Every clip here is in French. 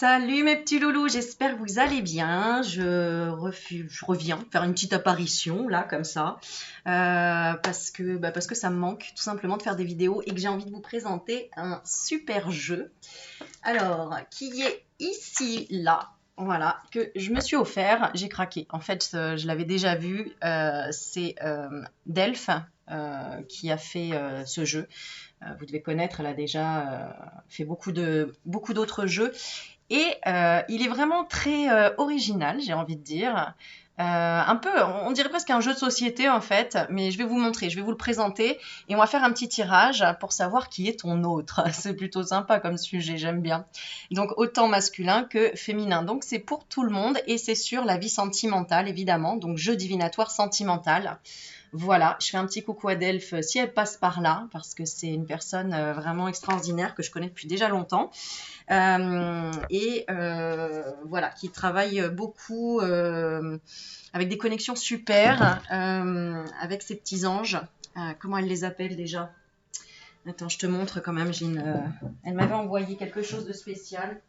Salut mes petits loulous, j'espère que vous allez bien. Je reviens faire une petite apparition là comme ça parce que ça me manque tout simplement de faire des vidéos et que j'ai envie de vous présenter un super jeu. Alors, qui est ici là, voilà, que je me suis offert, j'ai craqué. En fait, je l'avais déjà vu, c'est Delph qui a fait ce jeu. Vous devez connaître, elle a déjà fait beaucoup d'autres jeux. Et il est vraiment très original, j'ai envie de dire. Un peu, on dirait presque un jeu de société en fait, mais je vais vous montrer, je vais vous le présenter et on va faire un petit tirage pour savoir qui est ton autre. C'est plutôt sympa comme sujet, j'aime bien. Donc autant masculin que féminin. Donc c'est pour tout le monde et c'est sur la vie sentimentale évidemment, donc jeu divinatoire sentimental. Voilà, je fais un petit coucou à Delph si elle passe par là, parce que c'est une personne vraiment extraordinaire que je connais depuis déjà longtemps. Voilà, qui travaille beaucoup avec des connexions super, avec ses petits anges. Comment elle les appelle déjà? Attends, je te montre quand même. Elle m'avait envoyé quelque chose de spécial.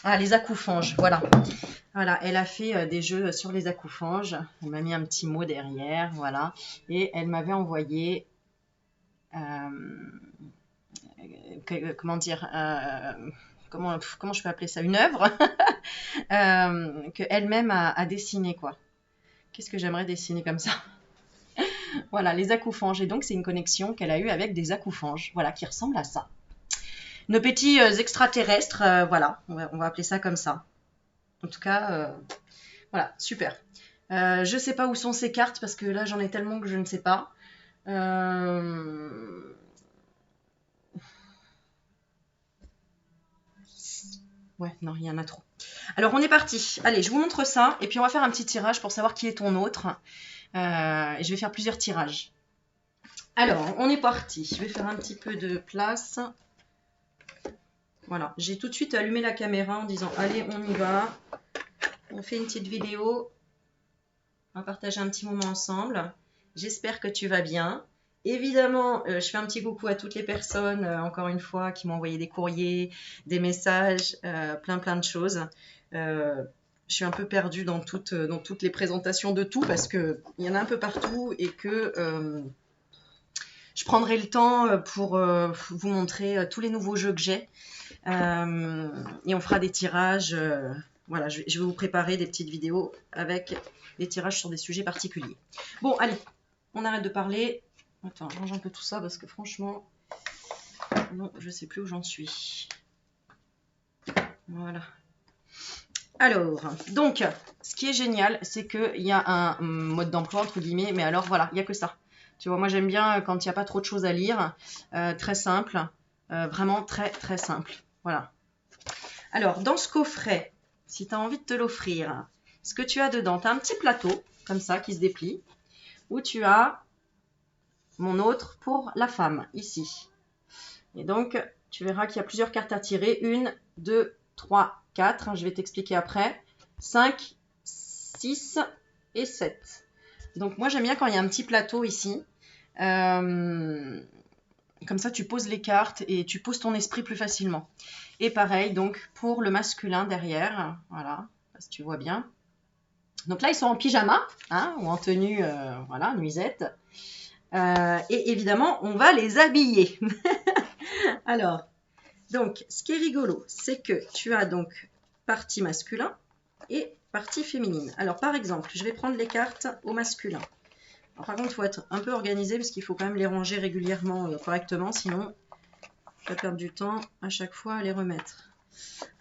Ah, les acoufanges, voilà. Voilà, elle a fait des jeux sur les acoufanges. Elle m'a mis un petit mot derrière, voilà. Et elle m'avait envoyé, comment dire, comment je peux appeler ça, une œuvre qu'elle-même a dessinée, quoi. Qu'est-ce que j'aimerais dessiner comme ça? Voilà, les acoufanges. Et donc, c'est une connexion qu'elle a eue avec des acoufanges, voilà, qui ressemblent à ça. Nos petits extraterrestres, voilà, on va appeler ça comme ça. En tout cas, voilà, super. Je ne sais pas où sont ces cartes parce que là, j'en ai tellement que je ne sais pas. Ouais, non, il y en a trop. Alors, on est parti. Allez, je vous montre ça et puis on va faire un petit tirage pour savoir qui est ton autre. Et je vais faire plusieurs tirages. Alors, on est parti. Je vais faire un petit peu de place. Voilà, j'ai tout de suite allumé la caméra en disant allez, on y va. On fait une petite vidéo. On va partager un petit moment ensemble. J'espère que tu vas bien. Évidemment, je fais un petit coucou à toutes les personnes, encore une fois, qui m'ont envoyé des courriers, des messages, plein de choses. Je suis un peu perdue dans toutes les présentations de tout parce qu'il y en a un peu partout et que je prendrai le temps pour vous montrer tous les nouveaux jeux que j'ai. Et on fera des tirages. Voilà, je vais vous préparer des petites vidéos avec des tirages sur des sujets particuliers. Bon, allez, on arrête de parler. Attends, je range un peu tout ça parce que franchement, non, je ne sais plus où j'en suis. Voilà. Alors, donc, ce qui est génial, c'est qu'il y a un mode d'emploi, entre guillemets, mais alors voilà, il n'y a que ça. Tu vois, moi j'aime bien quand il n'y a pas trop de choses à lire. Très simple, vraiment très simple. Voilà. Alors, dans ce coffret, si tu as envie de te l'offrir, ce que tu as dedans, tu as un petit plateau, comme ça, qui se déplie, où tu as mon autre pour la femme, ici. Et donc, tu verras qu'il y a plusieurs cartes à tirer. 1, 2, 3, 4. Je vais t'expliquer après. 5, 6 et 7. Donc, moi, j'aime bien quand il y a un petit plateau ici. Comme ça, tu poses les cartes et tu poses ton esprit plus facilement. Et pareil, donc, pour le masculin derrière. Voilà, si tu vois bien. Donc là, ils sont en pyjama, hein, ou en tenue, voilà, nuisette. Et évidemment, on va les habiller. Alors, donc, ce qui est rigolo, c'est que tu as donc partie masculin et partie féminine. Alors, par exemple, je vais prendre les cartes au masculin. Alors, par contre, il faut être un peu organisé parce qu'il faut quand même les ranger régulièrement, correctement, sinon, tu vas perdre du temps à chaque fois à les remettre.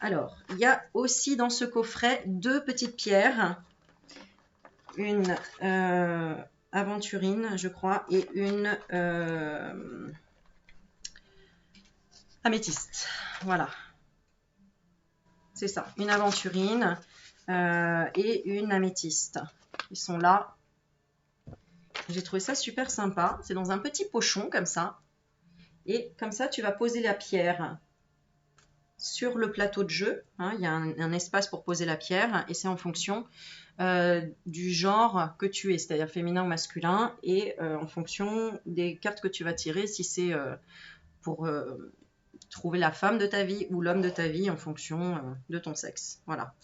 Alors, il y a aussi dans ce coffret 2 petites pierres. Une aventurine, je crois, et une améthyste. Voilà. C'est ça, une aventurine et une améthyste. Ils sont là. J'ai trouvé ça super sympa. C'est dans un petit pochon comme ça. Et comme ça, tu vas poser la pierre sur le plateau de jeu. Hein, il y a un espace pour poser la pierre et c'est en fonction du genre que tu es, c'est-à-dire féminin ou masculin, et en fonction des cartes que tu vas tirer, si c'est pour trouver la femme de ta vie ou l'homme de ta vie en fonction de ton sexe. Voilà.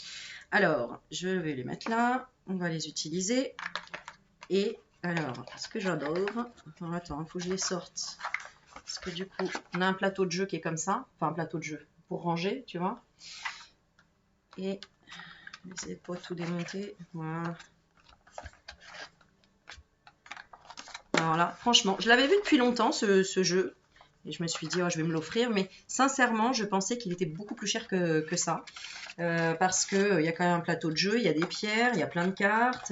Alors, je vais les mettre là. On va les utiliser. Et alors, ce que j'adore... Alors, attends, il faut que je les sorte. Parce que du coup, on a un plateau de jeu qui est comme ça. Enfin, un plateau de jeu pour ranger, tu vois. Et... N'essayez pas tout démonter. Voilà. Alors là, franchement, je l'avais vu depuis longtemps, ce jeu. Et je me suis dit, oh, je vais me l'offrir. Mais sincèrement, je pensais qu'il était beaucoup plus cher que ça. Parce qu'il y a quand même un plateau de jeu, il y a des pierres, il y a plein de cartes.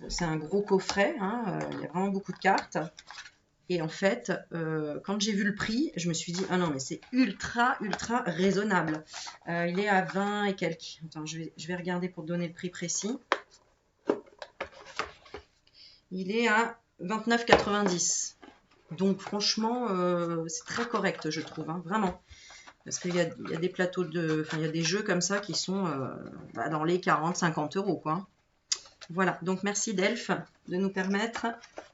C'est un gros coffret, hein, il y a vraiment beaucoup de cartes. Et en fait, quand j'ai vu le prix, je me suis dit, ah non, mais c'est ultra, ultra raisonnable. Il est à 20 et quelques. Attends, je vais regarder pour donner le prix précis. Il est à 29,90. Donc franchement, c'est très correct, je trouve, hein, vraiment. Parce qu'il y a des plateaux de... Enfin, il y a des jeux comme ça qui sont dans les 40-50 euros, quoi. Voilà, donc merci Delph de nous permettre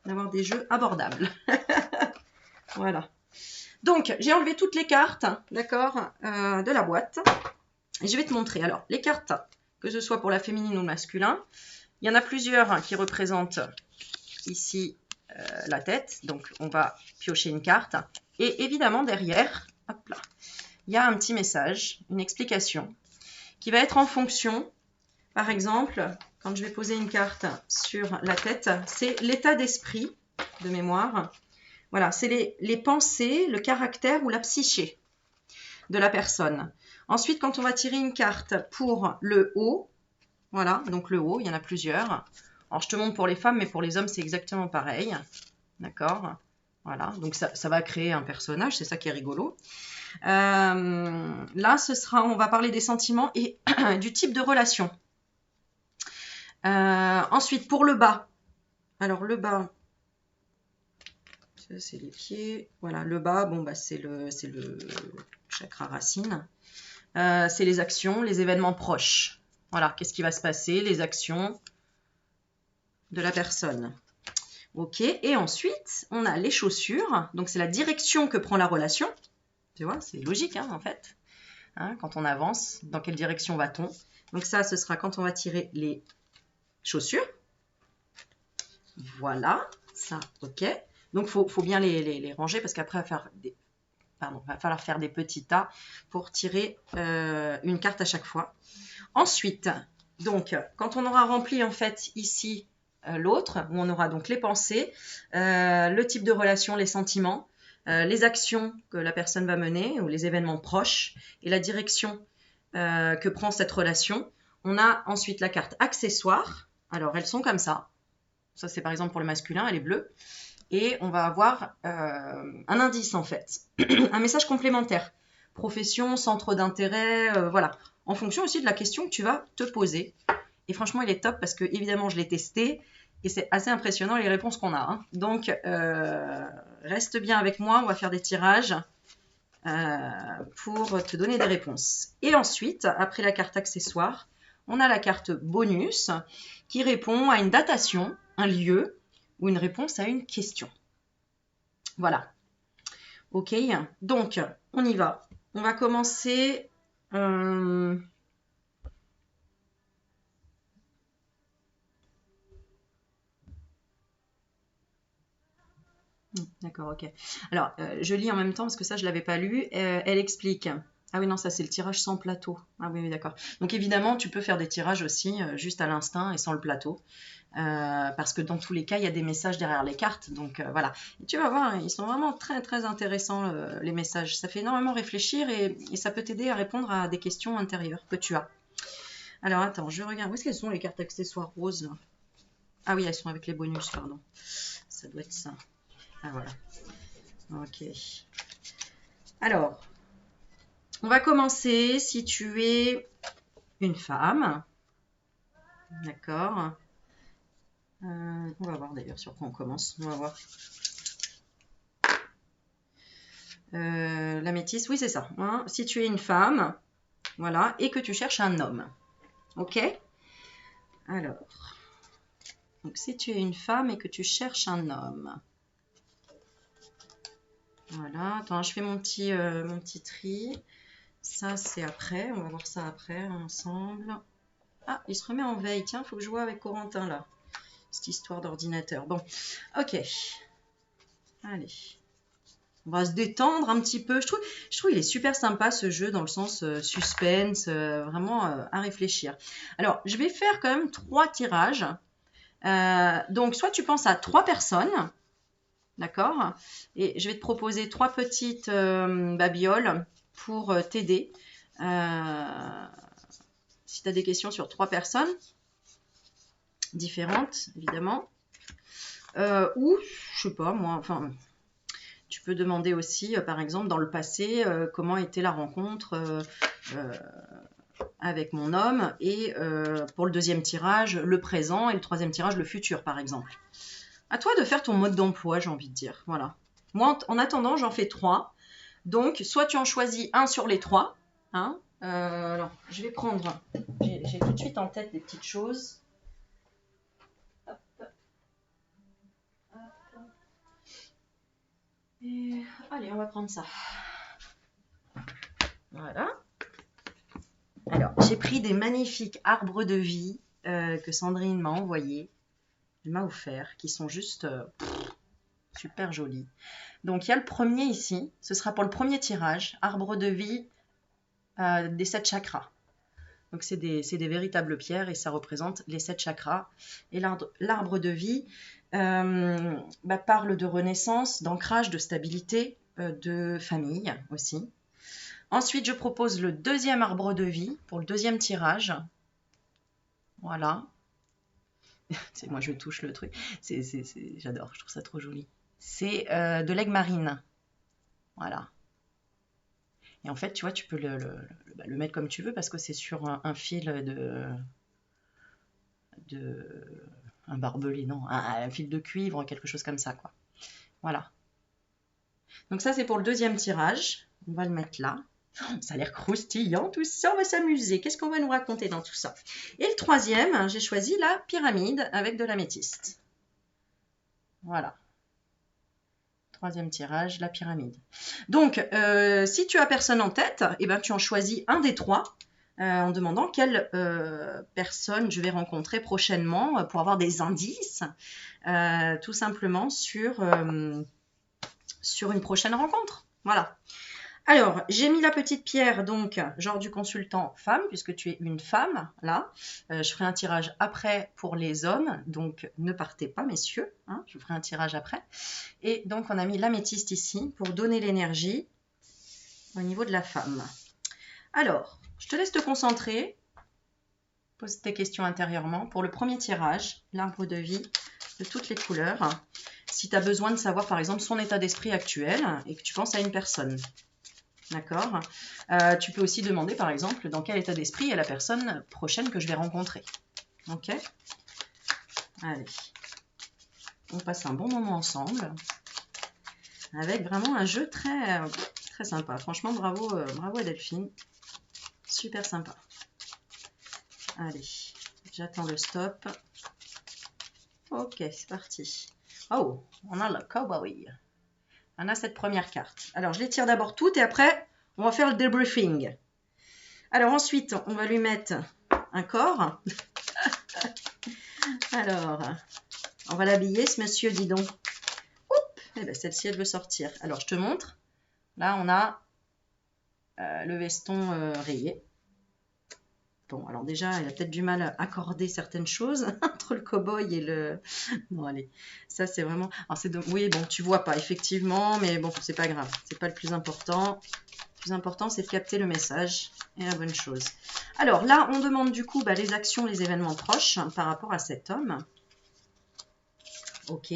d'avoir des jeux abordables. Voilà. Donc, j'ai enlevé toutes les cartes, d'accord, de la boîte. Et je vais te montrer. Alors, les cartes, que ce soit pour la féminine ou le masculin, il y en a plusieurs qui représentent ici la tête. Donc, on va piocher une carte. Et évidemment, derrière, hop là, il y a un petit message, une explication, qui va être en fonction, par exemple, quand je vais poser une carte sur la tête, c'est l'état d'esprit de mémoire. Voilà, c'est les pensées, le caractère ou la psyché de la personne. Ensuite, quand on va tirer une carte pour le haut, voilà, donc le haut, il y en a plusieurs. Alors, je te montre pour les femmes, mais pour les hommes, c'est exactement pareil. D'accord? Voilà, donc ça va créer un personnage, c'est ça qui est rigolo. Là, on va parler des sentiments et du type de relation. Ensuite, pour le bas. Alors, le bas, c'est les pieds. Voilà, le bas, bon, bah, c'est le chakra racine. C'est les actions, les événements proches. Voilà, qu'est-ce qui va se passer? Les actions de la personne. Ok, et ensuite, on a les chaussures. Donc, c'est la direction que prend la relation. Tu vois, c'est logique, hein, en fait. Hein, quand on avance, dans quelle direction va-t-on? Donc ça, ce sera quand on va tirer les chaussures. Voilà, ça, ok. Donc, il faut bien les ranger parce qu'après, il va falloir faire des petits tas pour tirer une carte à chaque fois. Ensuite, donc, quand on aura rempli, en fait, ici, l'autre, où on aura donc les pensées, le type de relation, les sentiments, les actions que la personne va mener, ou les événements proches, et la direction que prend cette relation. On a ensuite la carte accessoire. Alors, elles sont comme ça. Ça, c'est par exemple pour le masculin, elle est bleue. Et on va avoir un indice, en fait. Un message complémentaire. Profession, centre d'intérêt, voilà. En fonction aussi de la question que tu vas te poser. Et franchement, il est top parce que, évidemment, je l'ai testé. Et c'est assez impressionnant les réponses qu'on a. Hein. Donc, reste bien avec moi. On va faire des tirages pour te donner des réponses. Et ensuite, après la carte accessoire, on a la carte bonus qui répond à une datation, un lieu ou une réponse à une question. Voilà. Ok, donc on y va. On va commencer. D'accord, ok. Alors, je lis en même temps parce que ça, je ne l'avais pas lu. Elle explique. Ah oui, non, ça, c'est le tirage sans plateau. Ah oui, oui, d'accord. Donc, évidemment, tu peux faire des tirages aussi juste à l'instinct et sans le plateau. Parce que dans tous les cas, il y a des messages derrière les cartes. Donc, voilà. Et tu vas voir, ils sont vraiment très, très intéressants, les messages. Ça fait énormément réfléchir et ça peut t'aider à répondre à des questions intérieures que tu as. Alors, attends, je regarde. Où est-ce qu'elles sont, les cartes accessoires roses là? Ah oui, elles sont avec les bonus, pardon. Ça doit être ça. Ah, voilà. Ok. Alors, on va commencer si tu es une femme. D'accord. On va voir d'ailleurs sur quoi on commence. On va voir. La métisse, oui, c'est ça. Hein. Si tu es une femme, voilà, et que tu cherches un homme. Ok? Alors, donc si tu es une femme et que tu cherches un homme. Voilà, attends, je fais mon petit tri. Ça, c'est après. On va voir ça après, ensemble. Ah, il se remet en veille. Tiens, il faut que je vois avec Corentin, là. Cette histoire d'ordinateur. Bon, ok. Allez. On va se détendre un petit peu. Je trouve il est super sympa, ce jeu, dans le sens suspense, vraiment à réfléchir. Alors, je vais faire quand même 3 tirages. Donc, soit tu penses à 3 personnes, d'accord? Et je vais te proposer 3 petites babioles pour t'aider. Si tu as des questions sur 3 personnes différentes, évidemment. Ou, je sais pas, moi, enfin, tu peux demander aussi, par exemple, dans le passé, comment était la rencontre avec mon homme, et pour le deuxième tirage, le présent, et le troisième tirage, le futur, par exemple. À toi de faire ton mode d'emploi, j'ai envie de dire. Voilà. Moi, en attendant, j'en fais 3. Donc, soit tu en choisis un sur les 3. Hein. Alors, je vais prendre... J'ai tout de suite en tête des petites choses. Et, allez, on va prendre ça. Voilà. Alors, j'ai pris des magnifiques arbres de vie que Sandrine m'a envoyés. Elle m'a offert, qui sont juste super jolis. Donc, il y a le premier ici. Ce sera pour le premier tirage. Arbre de vie des 7 chakras. Donc, c'est des véritables pierres et ça représente les 7 chakras. Et l'arbre de vie parle de renaissance, d'ancrage, de stabilité, de famille aussi. Ensuite, je propose le deuxième arbre de vie pour le deuxième tirage. Voilà. Moi, je touche le truc. J'adore, je trouve ça trop joli. C'est de l'aigle marine. Voilà. Et en fait, tu vois, tu peux le mettre comme tu veux parce que c'est sur un fil un barbelé, non, un fil de cuivre, quelque chose comme ça, quoi. Voilà. Donc ça, c'est pour le deuxième tirage. On va le mettre là. Ça a l'air croustillant, tout ça, on va s'amuser. Qu'est-ce qu'on va nous raconter dans tout ça? Et le troisième, j'ai choisi la pyramide avec de l'améthyste. Voilà. Troisième tirage, la pyramide. Donc, si tu as personne en tête, eh ben, tu en choisis un des 3 en demandant quelle personne je vais rencontrer prochainement pour avoir des indices, tout simplement sur une prochaine rencontre. Voilà. Alors, j'ai mis la petite pierre, donc, genre du consultant femme, puisque tu es une femme, là. Je ferai un tirage après pour les hommes, donc ne partez pas, messieurs. Hein, je ferai un tirage après. Et donc, on a mis l'améthyste ici pour donner l'énergie au niveau de la femme. Alors, je te laisse te concentrer. Pose tes questions intérieurement. Pour le premier tirage, l'arbre de vie de toutes les couleurs. Si tu as besoin de savoir, par exemple, son état d'esprit actuel et que tu penses à une personne. D'accord. Tu peux aussi demander, par exemple, dans quel état d'esprit est la personne prochaine que je vais rencontrer. Ok. Allez. On passe un bon moment ensemble. Avec vraiment un jeu très, très sympa. Franchement, bravo, bravo à Delphine. Super sympa. Allez. J'attends le stop. Ok, c'est parti. Oh, on a le cowboy. On a cette première carte. Alors, je les tire d'abord toutes et après, on va faire le debriefing. Alors, ensuite, on va lui mettre un corps. Alors, on va l'habiller, ce monsieur, dis donc. Oups, eh bien, celle-ci, elle veut sortir. Alors, je te montre. Là, on a le veston rayé. Bon, alors déjà, il a peut-être du mal à accorder certaines choses entre le cow-boy et le... Bon, allez, ça, c'est vraiment... Alors, oui, bon, tu vois pas, effectivement, mais bon, c'est pas grave. C'est pas le plus important. Le plus important, c'est de capter le message et la bonne chose. Alors, là, on demande du coup les actions, les événements proches par rapport à cet homme. Ok.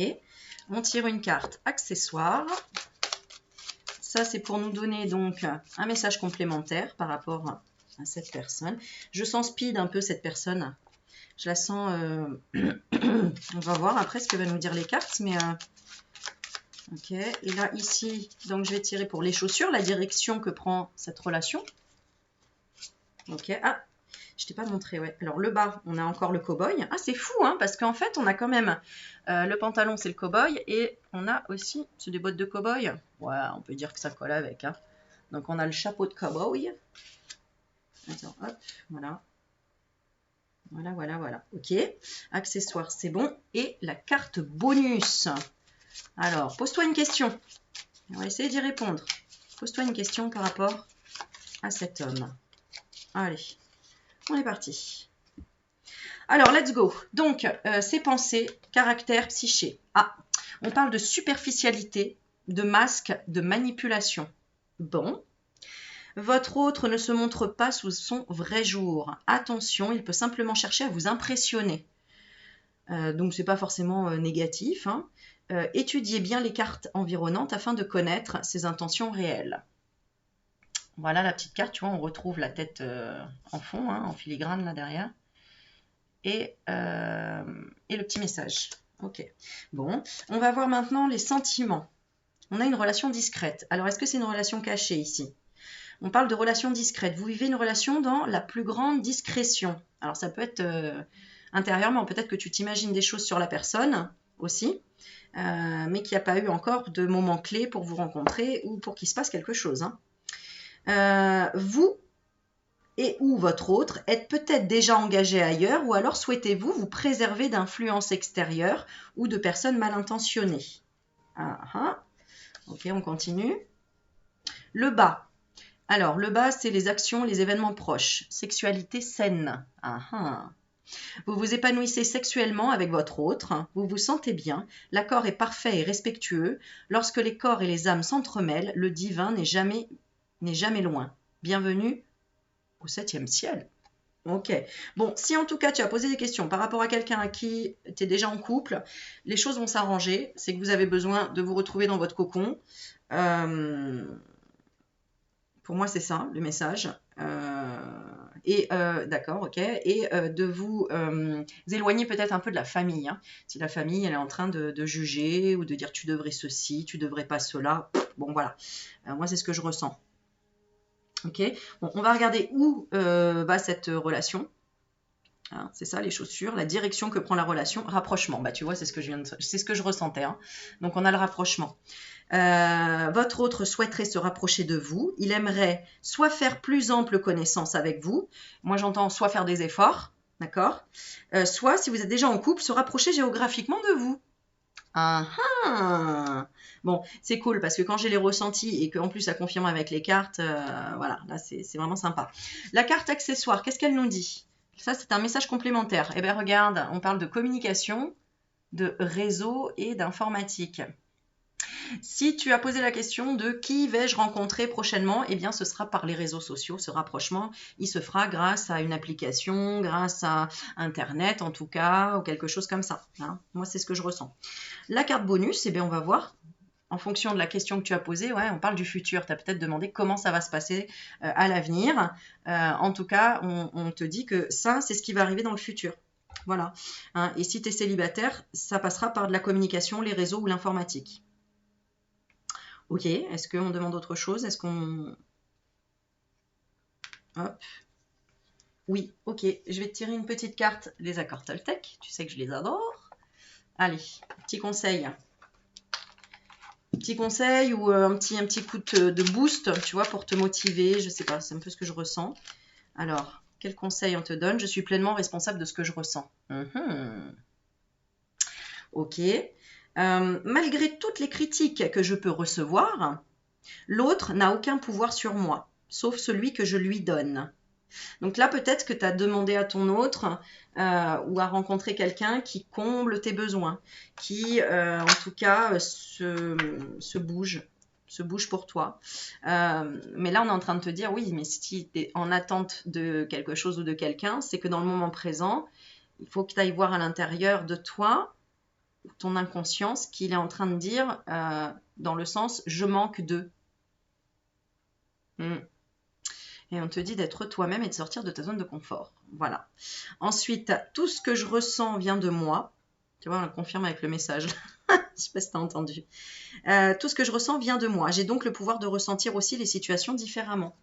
On tire une carte accessoire. Ça, c'est pour nous donner donc un message complémentaire par rapport à cette personne. Je sens speed un peu cette personne. Je la sens... on va voir après ce que va nous dire les cartes. Mais ok. Et là, ici, donc je vais tirer pour les chaussures, la direction que prend cette relation. Ok. Ah, Je t'ai pas montré, ouais. Alors le bas, on a encore le cow-boy. Ah, c'est fou, hein, parce qu'en fait, on a quand même le pantalon, c'est le cow-boy, et on a aussi, c'est des bottes de cow-boy. Ouais, on peut dire que ça colle avec, hein. Donc on a le chapeau de cow-boy. Attends, hop, voilà. Voilà, voilà, voilà. Ok. Accessoires, c'est bon. Et la carte bonus. Alors, pose-toi une question. On va essayer d'y répondre. Pose-toi une question par rapport à cet homme. Allez, on est parti. Alors, let's go. Donc, ces pensées, caractère, psyché. Ah, on parle de superficialité, de masque, de manipulation. Bon. Votre autre ne se montre pas sous son vrai jour. Attention, il peut simplement chercher à vous impressionner. Donc, ce n'est pas forcément négatif, hein. Étudiez bien les cartes environnantes afin de connaître ses intentions réelles. Voilà la petite carte, tu vois, on retrouve la tête en fond, hein, en filigrane là derrière. Et le petit message. Ok. Bon, on va voir maintenant les sentiments. On a une relation discrète. Alors, est-ce que c'est une relation cachée ici? On parle de relation discrète. Vous vivez une relation dans la plus grande discrétion. Alors, ça peut être intérieurement. Peut-être que tu t'imagines des choses sur la personne aussi, mais qu'il n'y a pas eu encore de moment clé pour vous rencontrer ou pour qu'il se passe quelque chose, hein. Vous et ou votre autre êtes peut-être déjà engagé ailleurs ou alors souhaitez-vous vous préserver d'influences extérieures ou de personnes mal intentionnées. Ok, on continue. Le bas. Alors, le bas, c'est les actions, les événements proches. Sexualité saine. Vous vous épanouissez sexuellement avec votre autre. Vous vous sentez bien. L'accord est parfait et respectueux. Lorsque les corps et les âmes s'entremêlent, le divin n'est jamais loin. Bienvenue au 7e ciel. Ok. Bon, si en tout cas tu as posé des questions par rapport à quelqu'un à qui tu es déjà en couple, les choses vont s'arranger. C'est que vous avez besoin de vous retrouver dans votre cocon. Pour moi, c'est ça, le message. D'accord, ok. Et de vous éloigner peut-être un peu de la famille, hein. Si la famille, elle est en train de juger ou de dire tu devrais ceci, tu devrais pas cela. Bon, voilà. Moi, c'est ce que je ressens. Ok. Bon, on va regarder où va cette relation. Hein, c'est ça, les chaussures, la direction que prend la relation, rapprochement. Bah, tu vois, c'est ce que je ressentais, hein. Donc, on a le rapprochement. Votre autre souhaiterait se rapprocher de vous. Il aimerait soit faire plus ample connaissance avec vous. Moi, j'entends soit faire des efforts, d'accord, soit, si vous êtes déjà en couple, se rapprocher géographiquement de vous. Bon, c'est cool parce que quand j'ai les ressentis et qu'en plus ça confirme avec les cartes, voilà, là c'est vraiment sympa. La carte accessoire, qu'est-ce qu'elle nous dit? Ça, c'est un message complémentaire. Eh bien, regarde, on parle de communication, de réseau et d'informatique. Si tu as posé la question de qui vais-je rencontrer prochainement, eh bien, ce sera par les réseaux sociaux. Ce rapprochement, il se fera grâce à une application, grâce à Internet en tout cas, ou quelque chose comme ça, hein. Moi, c'est ce que je ressens. La carte bonus, eh bien, on va voir. En fonction de la question que tu as posée, ouais, on parle du futur. Tu as peut-être demandé comment ça va se passer à l'avenir. En tout cas, on te dit que ça, c'est ce qui va arriver dans le futur. Voilà, hein. Et si tu es célibataire, ça passera par de la communication, les réseaux ou l'informatique. Ok, est-ce qu'on demande autre chose? Est-ce qu'on... Hop. Oui, ok, je vais te tirer une petite carte des accords Toltec. Tu sais que je les adore. Allez, petit conseil. Petit conseil ou un petit coup de boost, tu vois, pour te motiver. Je sais pas, c'est un peu ce que je ressens. Alors, quel conseil on te donne? Je suis pleinement responsable de ce que je ressens. Ok. Malgré toutes les critiques que je peux recevoir, l'autre n'a aucun pouvoir sur moi, sauf celui que je lui donne. Donc là, peut-être que tu as demandé à ton autre ou à rencontrer quelqu'un qui comble tes besoins, qui, en tout cas, se bouge pour toi. Mais là, on est en train de te dire, oui, mais si tu es en attente de quelque chose ou de quelqu'un, c'est que dans le moment présent, il faut que tu ailles voir à l'intérieur de toi, ton inconscience, qu'il est en train de dire dans le sens « je manque de ». Et on te dit d'être toi-même et de sortir de ta zone de confort. Voilà. Ensuite, tout ce que je ressens vient de moi. Tu vois, on le confirme avec le message. Je ne sais pas si tu as entendu. Tout ce que je ressens vient de moi. J'ai donc le pouvoir de ressentir aussi les situations différemment.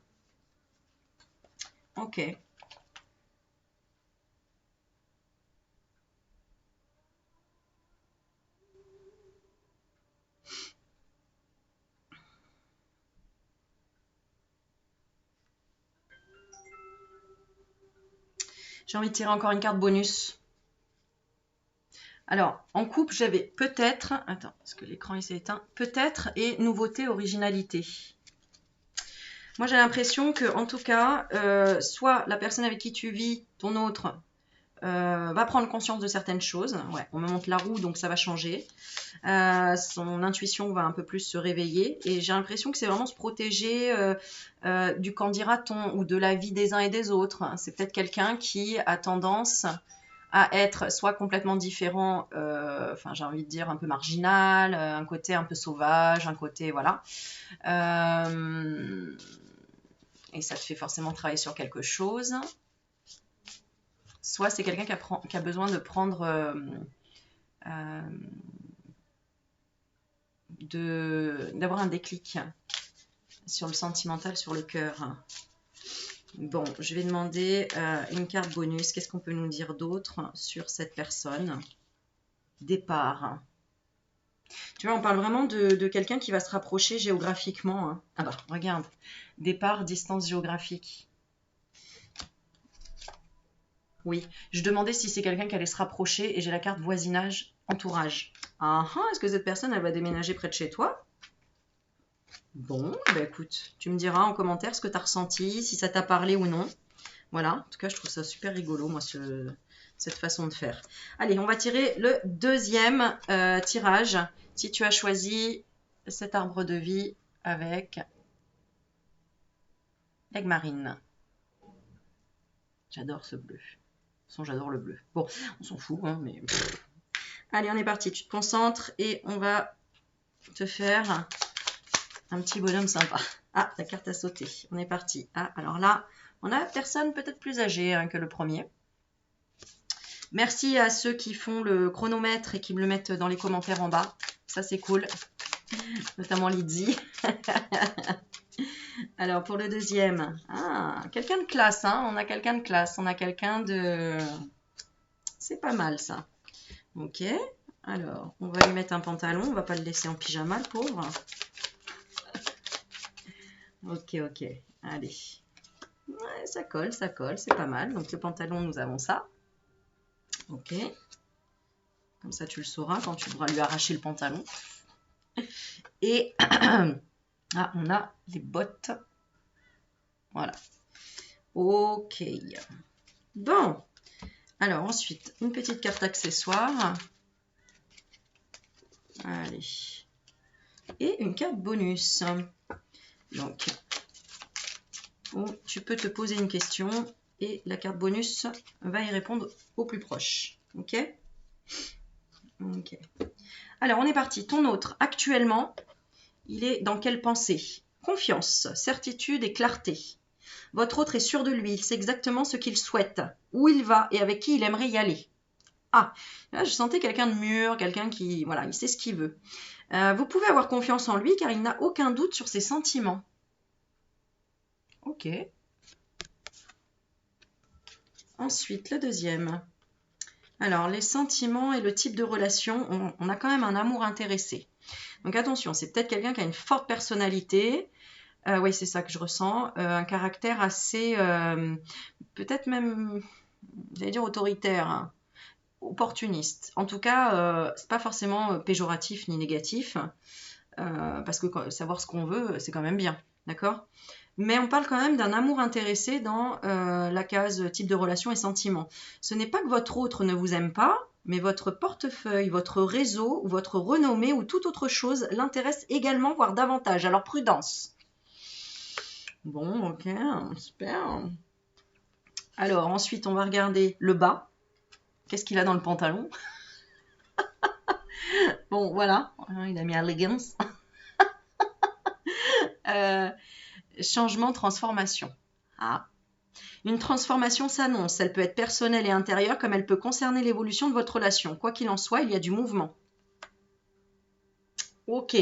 Ok. J'ai envie de tirer encore une carte bonus. Alors, en couple, j'avais peut-être... Attends, parce que l'écran il s'est éteint. Peut-être et nouveauté, originalité. Moi, j'ai l'impression que, en tout cas, soit la personne avec qui tu vis, ton autre, va prendre conscience de certaines choses. Ouais, on me montre la roue, donc ça va changer. Son intuition va un peu plus se réveiller. Et j'ai l'impression que c'est vraiment se protéger du qu'en dira-t-on ou de la vie des uns et des autres. C'est peut-être quelqu'un qui a tendance à être soit complètement différent, enfin j'ai envie de dire un peu marginal, un côté un peu sauvage, un côté voilà. Et ça te fait forcément travailler sur quelque chose. Soit c'est quelqu'un qui a besoin de prendre, d'avoir un déclic sur le sentimental, sur le cœur. Bon, je vais demander une carte bonus. Qu'est-ce qu'on peut nous dire d'autre sur cette personne? Départ. Tu vois, on parle vraiment de quelqu'un qui va se rapprocher géographiquement. Hein. Ah bah, regarde. Départ, distance géographique. Oui, je demandais si c'est quelqu'un qui allait se rapprocher et j'ai la carte voisinage, entourage. Ah, est-ce que cette personne, elle va déménager près de chez toi? Bon, bah écoute, tu me diras en commentaire ce que tu as ressenti, si ça t'a parlé ou non. Voilà, en tout cas, je trouve ça super rigolo, moi, cette façon de faire. Allez, on va tirer le deuxième tirage. Si tu as choisi cet arbre de vie avec l'aigle marine. J'adore ce bleu. De toute façon, j'adore le bleu. Bon, on s'en fout, hein, mais... Allez, on est parti. Tu te concentres et on va te faire un petit bonhomme sympa. Ah, la carte a sauté. On est parti. Ah, alors là, on a personne peut-être plus âgée hein, que le premier. Merci à ceux qui font le chronomètre et qui me le mettent dans les commentaires en bas. Ça, c'est cool. Notamment Lydie. Alors, pour le deuxième. Ah, quelqu'un de classe. Hein, on a quelqu'un de classe. On a quelqu'un de... C'est pas mal, ça. Ok. Alors, on va lui mettre un pantalon. On va pas le laisser en pyjama, le pauvre. Ok, ok. Allez. Ouais, ça colle, c'est pas mal. Donc le pantalon, nous avons ça. Ok. Comme ça, tu le sauras quand tu voudras lui arracher le pantalon. Et ah, on a les bottes. Voilà. Ok. Bon. Alors ensuite, une petite carte accessoire. Allez. Et une carte bonus. Donc, tu peux te poser une question et la carte bonus va y répondre au plus proche. Ok? Ok. Alors, on est parti. Ton autre, actuellement, il est dans quelle pensée? Confiance, certitude et clarté. Votre autre est sûr de lui. Il sait exactement ce qu'il souhaite, où il va et avec qui il aimerait y aller. Ah, là, je sentais quelqu'un de mûr, quelqu'un qui, voilà, il sait ce qu'il veut. Vous pouvez avoir confiance en lui car il n'a aucun doute sur ses sentiments. Ok. Ensuite, le deuxième. Alors, les sentiments et le type de relation, on a quand même un amour intéressé. Donc attention, c'est peut-être quelqu'un qui a une forte personnalité. Oui, c'est ça que je ressens. Un caractère assez, peut-être même, j'allais dire autoritaire, hein, opportuniste. En tout cas, c'est pas forcément péjoratif ni négatif, parce que savoir ce qu'on veut, c'est quand même bien, d'accord? Mais on parle quand même d'un amour intéressé dans la case type de relation et sentiment. Ce n'est pas que votre autre ne vous aime pas, mais votre portefeuille, votre réseau, ou votre renommée ou toute autre chose l'intéresse également, voire davantage. Alors prudence. Bon, ok, super. Alors ensuite, on va regarder le bas. Qu'est-ce qu'il a dans le pantalon? Bon, voilà, il a mis elegance. Changement, transformation. Ah. Une transformation s'annonce. Elle peut être personnelle et intérieure comme elle peut concerner l'évolution de votre relation. Quoi qu'il en soit, il y a du mouvement. Ok.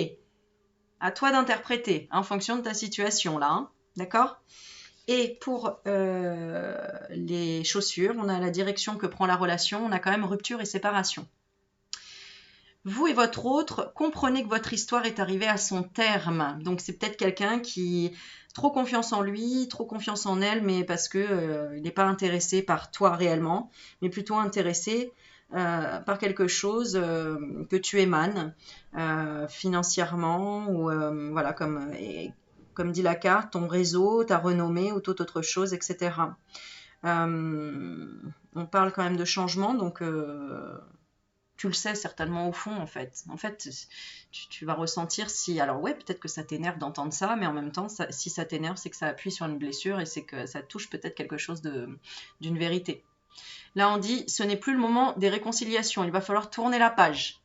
À toi d'interpréter en fonction de ta situation là. Hein. D'accord? Et pour les chaussures, on a la direction que prend la relation. On a quand même rupture et séparation. Vous et votre autre, comprenez que votre histoire est arrivée à son terme. Donc c'est peut-être quelqu'un qui a trop confiance en lui, trop confiance en elle, mais parce que il n'est pas intéressé par toi réellement, mais plutôt intéressé par quelque chose que tu émanes financièrement ou voilà comme dit la carte, ton réseau, ta renommée ou toute autre chose, etc. On parle quand même de changement, donc tu le sais certainement au fond, en fait. En fait, tu vas ressentir si... Alors ouais, peut-être que ça t'énerve d'entendre ça, mais en même temps, si ça t'énerve, c'est que ça appuie sur une blessure et c'est que ça touche peut-être quelque chose d'une vérité. Là, on dit, ce n'est plus le moment des réconciliations, il va falloir tourner la page.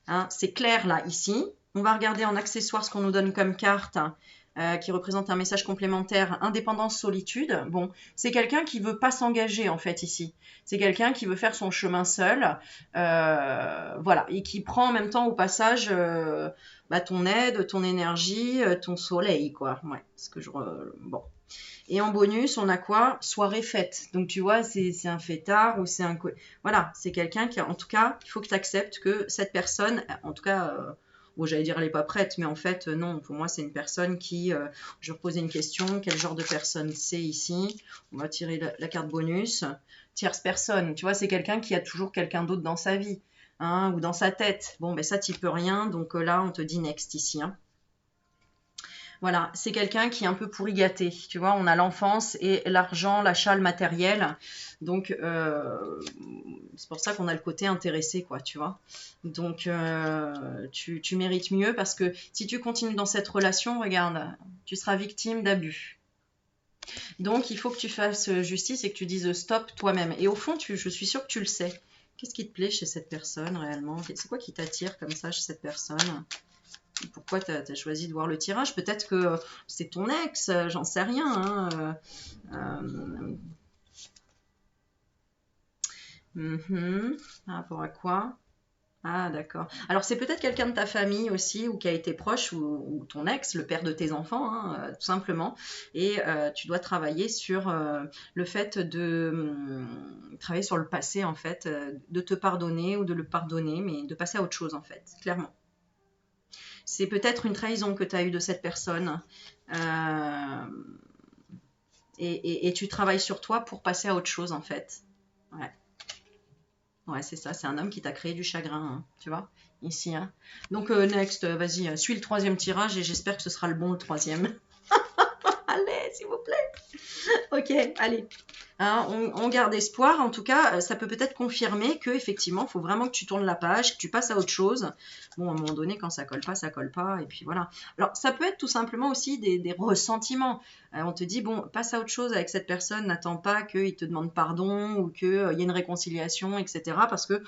Hein, c'est clair, là, ici. On va regarder en accessoire ce qu'on nous donne comme carte. Qui représente un message complémentaire, indépendance, solitude. Bon, c'est quelqu'un qui veut pas s'engager en fait ici. C'est quelqu'un qui veut faire son chemin seul, voilà, et qui prend en même temps au passage ton aide, ton énergie, ton soleil, quoi. Ouais, ce que bon. Et en bonus, on a quoi? Soirée fête. Donc tu vois, c'est un fêtard ou c'est un... Voilà, c'est quelqu'un qui, en tout cas, il faut que tu acceptes que cette personne, en tout cas... Bon, j'allais dire elle n'est pas prête, mais en fait, non, pour moi, c'est une personne qui... je vais reposer une question. Quel genre de personne c'est ici? On va tirer la carte bonus. Tierce personne, tu vois, c'est quelqu'un qui a toujours quelqu'un d'autre dans sa vie, hein, ou dans sa tête. Bon, ben ça, tu peux rien. Donc là, on te dit next ici, hein. Voilà, c'est quelqu'un qui est un peu pourri gâté. Tu vois, on a l'enfance et l'argent, l'achat, le matériel. Donc, c'est pour ça qu'on a le côté intéressé, quoi, tu vois. Donc, tu mérites mieux parce que si tu continues dans cette relation, regarde, tu seras victime d'abus. Donc, il faut que tu fasses justice et que tu dises stop toi-même. Et au fond, je suis sûre que tu le sais. Qu'est-ce qui te plaît chez cette personne réellement? C'est quoi qui t'attire comme ça chez cette personne? Pourquoi tu as choisi de voir le tirage? Peut-être que c'est ton ex, j'en sais rien, hein. Par rapport à quoi? Ah, d'accord. Alors, c'est peut-être quelqu'un de ta famille aussi, ou qui a été proche, ou ton ex, le père de tes enfants, hein, tout simplement. Et tu dois travailler sur le fait de travailler sur le passé, en fait, de te pardonner ou de le pardonner, mais de passer à autre chose, en fait, clairement. C'est peut-être une trahison que tu as eue de cette personne. Euh, et tu travailles sur toi pour passer à autre chose, en fait. Ouais, ouais, c'est ça. C'est un homme qui t'a créé du chagrin, hein, tu vois, ici. Hein. Donc, next, vas-y, suis le troisième tirage et j'espère que ce sera le bon, le troisième. Allez, s'il vous plaît. Ok, allez. Hein, on garde espoir. En tout cas, ça peut peut-être confirmer que effectivement, il faut vraiment que tu tournes la page, que tu passes à autre chose. Bon, à un moment donné, quand ça colle pas, ça colle pas. Et puis voilà. Alors, ça peut être tout simplement aussi des ressentiments. On te dit, bon, passe à autre chose avec cette personne. N'attends pas qu'il te demande pardon ou qu'il y ait une réconciliation, etc. Parce que de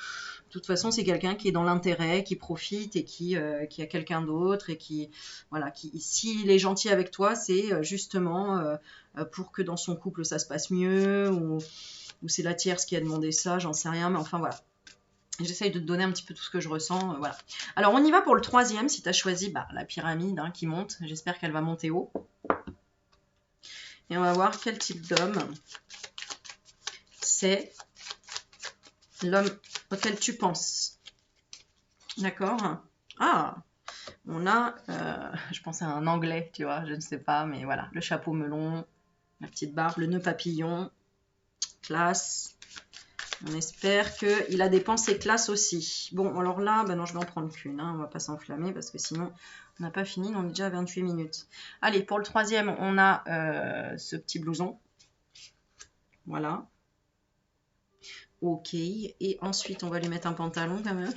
toute façon, c'est quelqu'un qui est dans l'intérêt, qui profite et qui a quelqu'un d'autre et qui, voilà, s'il est gentil avec toi, c'est justement pour que dans son couple ça se passe mieux ou c'est la tierce qui a demandé ça, j'en sais rien, mais enfin voilà. J'essaye de te donner un petit peu tout ce que je ressens, voilà. Alors on y va pour le troisième, si tu as choisi la pyramide qui monte, j'espère qu'elle va monter haut. Et on va voir quel type d'homme c'est l'homme auquel tu penses. D'accord? Ah, on a, je pense à un anglais, tu vois, je ne sais pas, mais voilà, le chapeau melon, la petite barbe, le nœud papillon, classe. On espère qu'il a des pensées classe aussi. Bon, alors là, non, je vais en prendre qu'une. Hein, on va pas s'enflammer parce que sinon, on n'a pas fini. On est déjà à 28 minutes. Allez, pour le troisième, on a ce petit blouson. Voilà. Ok. Et ensuite, on va lui mettre un pantalon quand même.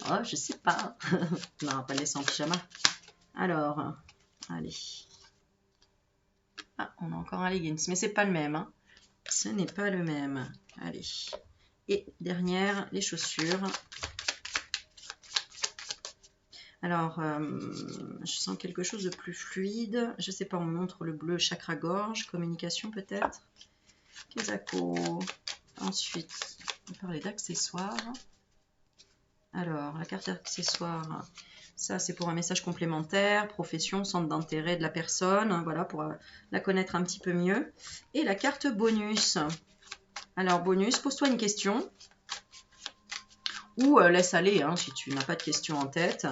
Oh, je sais pas. Non, on va pas le laisser en pyjama. Alors, allez. Ah, on a encore un leggings, mais c'est pas le même. Hein. Ce n'est pas le même. Allez. Et dernière, les chaussures. Alors, je sens quelque chose de plus fluide. Je sais pas, on montre le bleu chakra-gorge, communication peut-être. Kezako. Ensuite, on va parler d'accessoires. Alors, la carte accessoire, ça c'est pour un message complémentaire, profession, centre d'intérêt de la personne, voilà, pour la connaître un petit peu mieux. Et la carte bonus. Alors, bonus, pose-toi une question. Ou laisse aller hein, si tu n'as pas de questions en tête.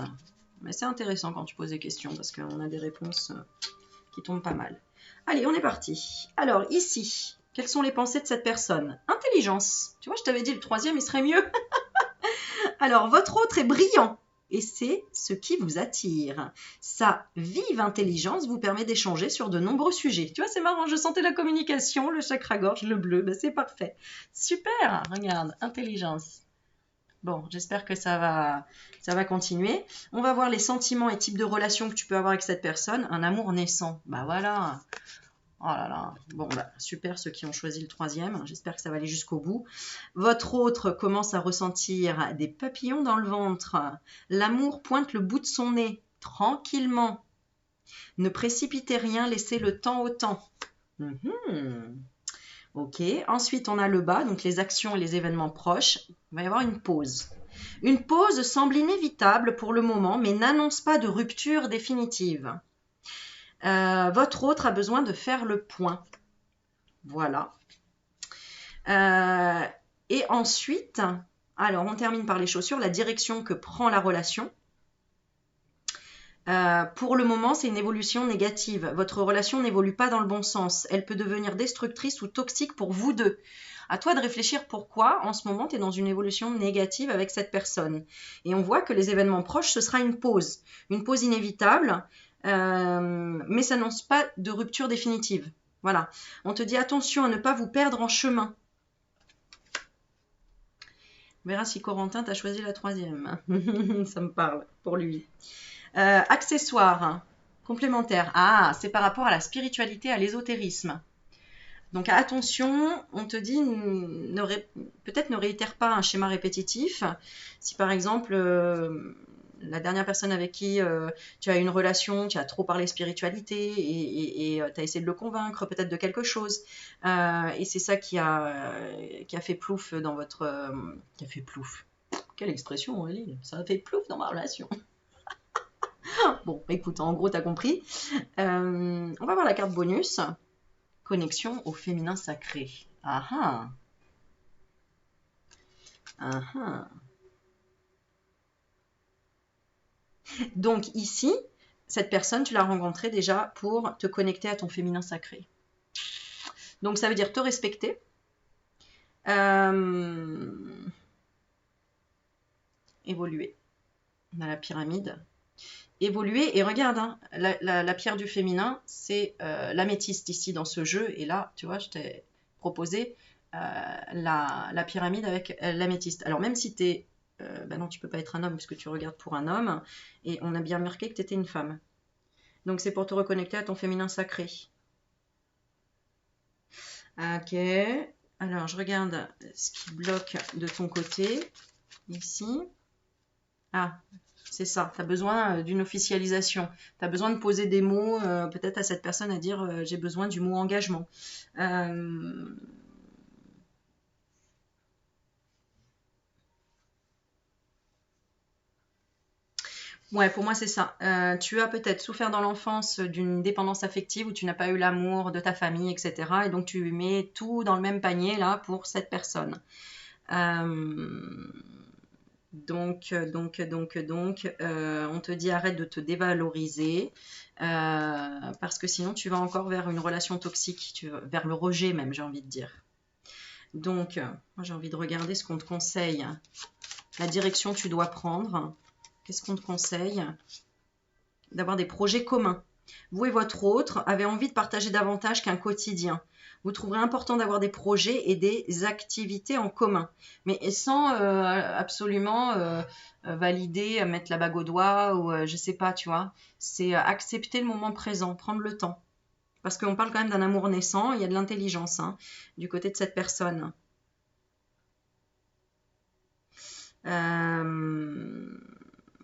Mais c'est intéressant quand tu poses des questions parce qu'on a des réponses qui tombent pas mal. Allez, on est parti. Alors, ici, quelles sont les pensées de cette personne? Intelligence. Tu vois, je t'avais dit, le troisième, il serait mieux. Alors, votre autre est brillant. Et c'est ce qui vous attire. Sa vive intelligence vous permet d'échanger sur de nombreux sujets. Tu vois, c'est marrant, je sentais la communication, le chakra-gorge, le bleu, ben c'est parfait. Super, regarde, intelligence. Bon, j'espère que ça va continuer. On va voir les sentiments et types de relations que tu peux avoir avec cette personne. Un amour naissant. Bah voilà. Oh là là. Bon, bah, super ceux qui ont choisi le troisième. J'espère que ça va aller jusqu'au bout. Votre autre commence à ressentir des papillons dans le ventre. L'amour pointe le bout de son nez. Tranquillement. Ne précipitez rien, laissez le temps au temps. Ok, ensuite on a le bas, donc les actions et les événements proches. Il va y avoir une pause. Une pause semble inévitable pour le moment, mais n'annonce pas de rupture définitive. Votre autre a besoin de faire le point. Voilà. Et ensuite, alors on termine par les chaussures, la direction que prend la relation. Pour le moment, c'est une évolution négative. Votre relation n'évolue pas dans le bon sens. Elle peut devenir destructrice ou toxique pour vous deux. À toi de réfléchir pourquoi, en ce moment, tu es dans une évolution négative avec cette personne. Et on voit que les événements proches, ce sera une pause inévitable, mais ça n'annonce pas de rupture définitive. Voilà. On te dit attention à ne pas vous perdre en chemin. On verra si Corentin t'a choisi la troisième. Ça me parle pour lui. Accessoires hein, complémentaires. Ah, c'est par rapport à la spiritualité, à l'ésotérisme. Donc attention, on te dit peut-être ne réitère pas un schéma répétitif. Si par exemple la dernière personne avec qui tu as une relation, tu as trop parlé spiritualité et tu as essayé de le convaincre peut-être de quelque chose. Et c'est ça qui a fait plouf dans votre... qui a fait plouf. Quelle expression, Aurélie. Ça a fait plouf dans ma relation. Bon, écoute, en gros, tu as compris. On va voir la carte bonus. Connexion au féminin sacré. Ah ah. Ah ah. Donc ici, cette personne, tu l'as rencontrée déjà pour te connecter à ton féminin sacré. Donc ça veut dire te respecter. Évoluer. On a la pyramide. Évoluer, et regarde, hein, la pierre du féminin, c'est l'améthyste ici dans ce jeu, et là, tu vois, je t'ai proposé la pyramide avec l'améthyste. Alors même si tu es... ben non, tu peux pas être un homme, puisque tu regardes pour un homme, et on a bien marqué que tu étais une femme. Donc c'est pour te reconnecter à ton féminin sacré. Ok, alors je regarde ce qui bloque de ton côté, ici. Ah, c'est ça, tu as besoin d'une officialisation. Tu as besoin de poser des mots, peut-être à cette personne à dire j'ai besoin du mot engagement. Ouais, pour moi c'est ça. Tu as peut-être souffert dans l'enfance d'une dépendance affective où tu n'as pas eu l'amour de ta famille, etc. Et donc tu mets tout dans le même panier là pour cette personne. Donc, on te dit arrête de te dévaloriser parce que sinon tu vas encore vers une relation toxique, vers le rejet même, j'ai envie de dire. Donc, moi j'ai envie de regarder ce qu'on te conseille, la direction que tu dois prendre. Qu'est-ce qu'on te conseille? D'avoir des projets communs. Vous et votre autre avez envie de partager davantage qu'un quotidien. Vous trouverez important d'avoir des projets et des activités en commun, mais sans absolument valider, mettre la bague au doigt ou je sais pas, tu vois. C'est accepter le moment présent, prendre le temps. Parce qu'on parle quand même d'un amour naissant, il y a de l'intelligence hein, du côté de cette personne.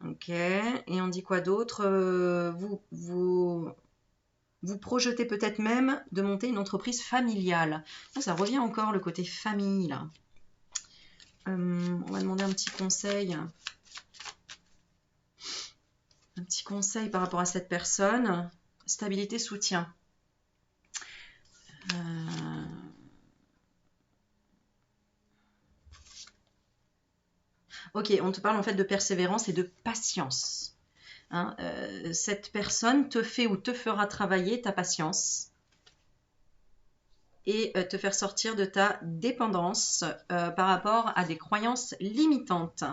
Ok, et on dit quoi d'autre? Vous projetez peut-être même de monter une entreprise familiale. Ça revient encore le côté famille là. On va demander un petit conseil. Un petit conseil par rapport à cette personne. Stabilité, soutien. Ok, on te parle en fait de persévérance et de patience. Hein, cette personne te fait ou te fera travailler ta patience et te faire sortir de ta dépendance par rapport à des croyances limitantes.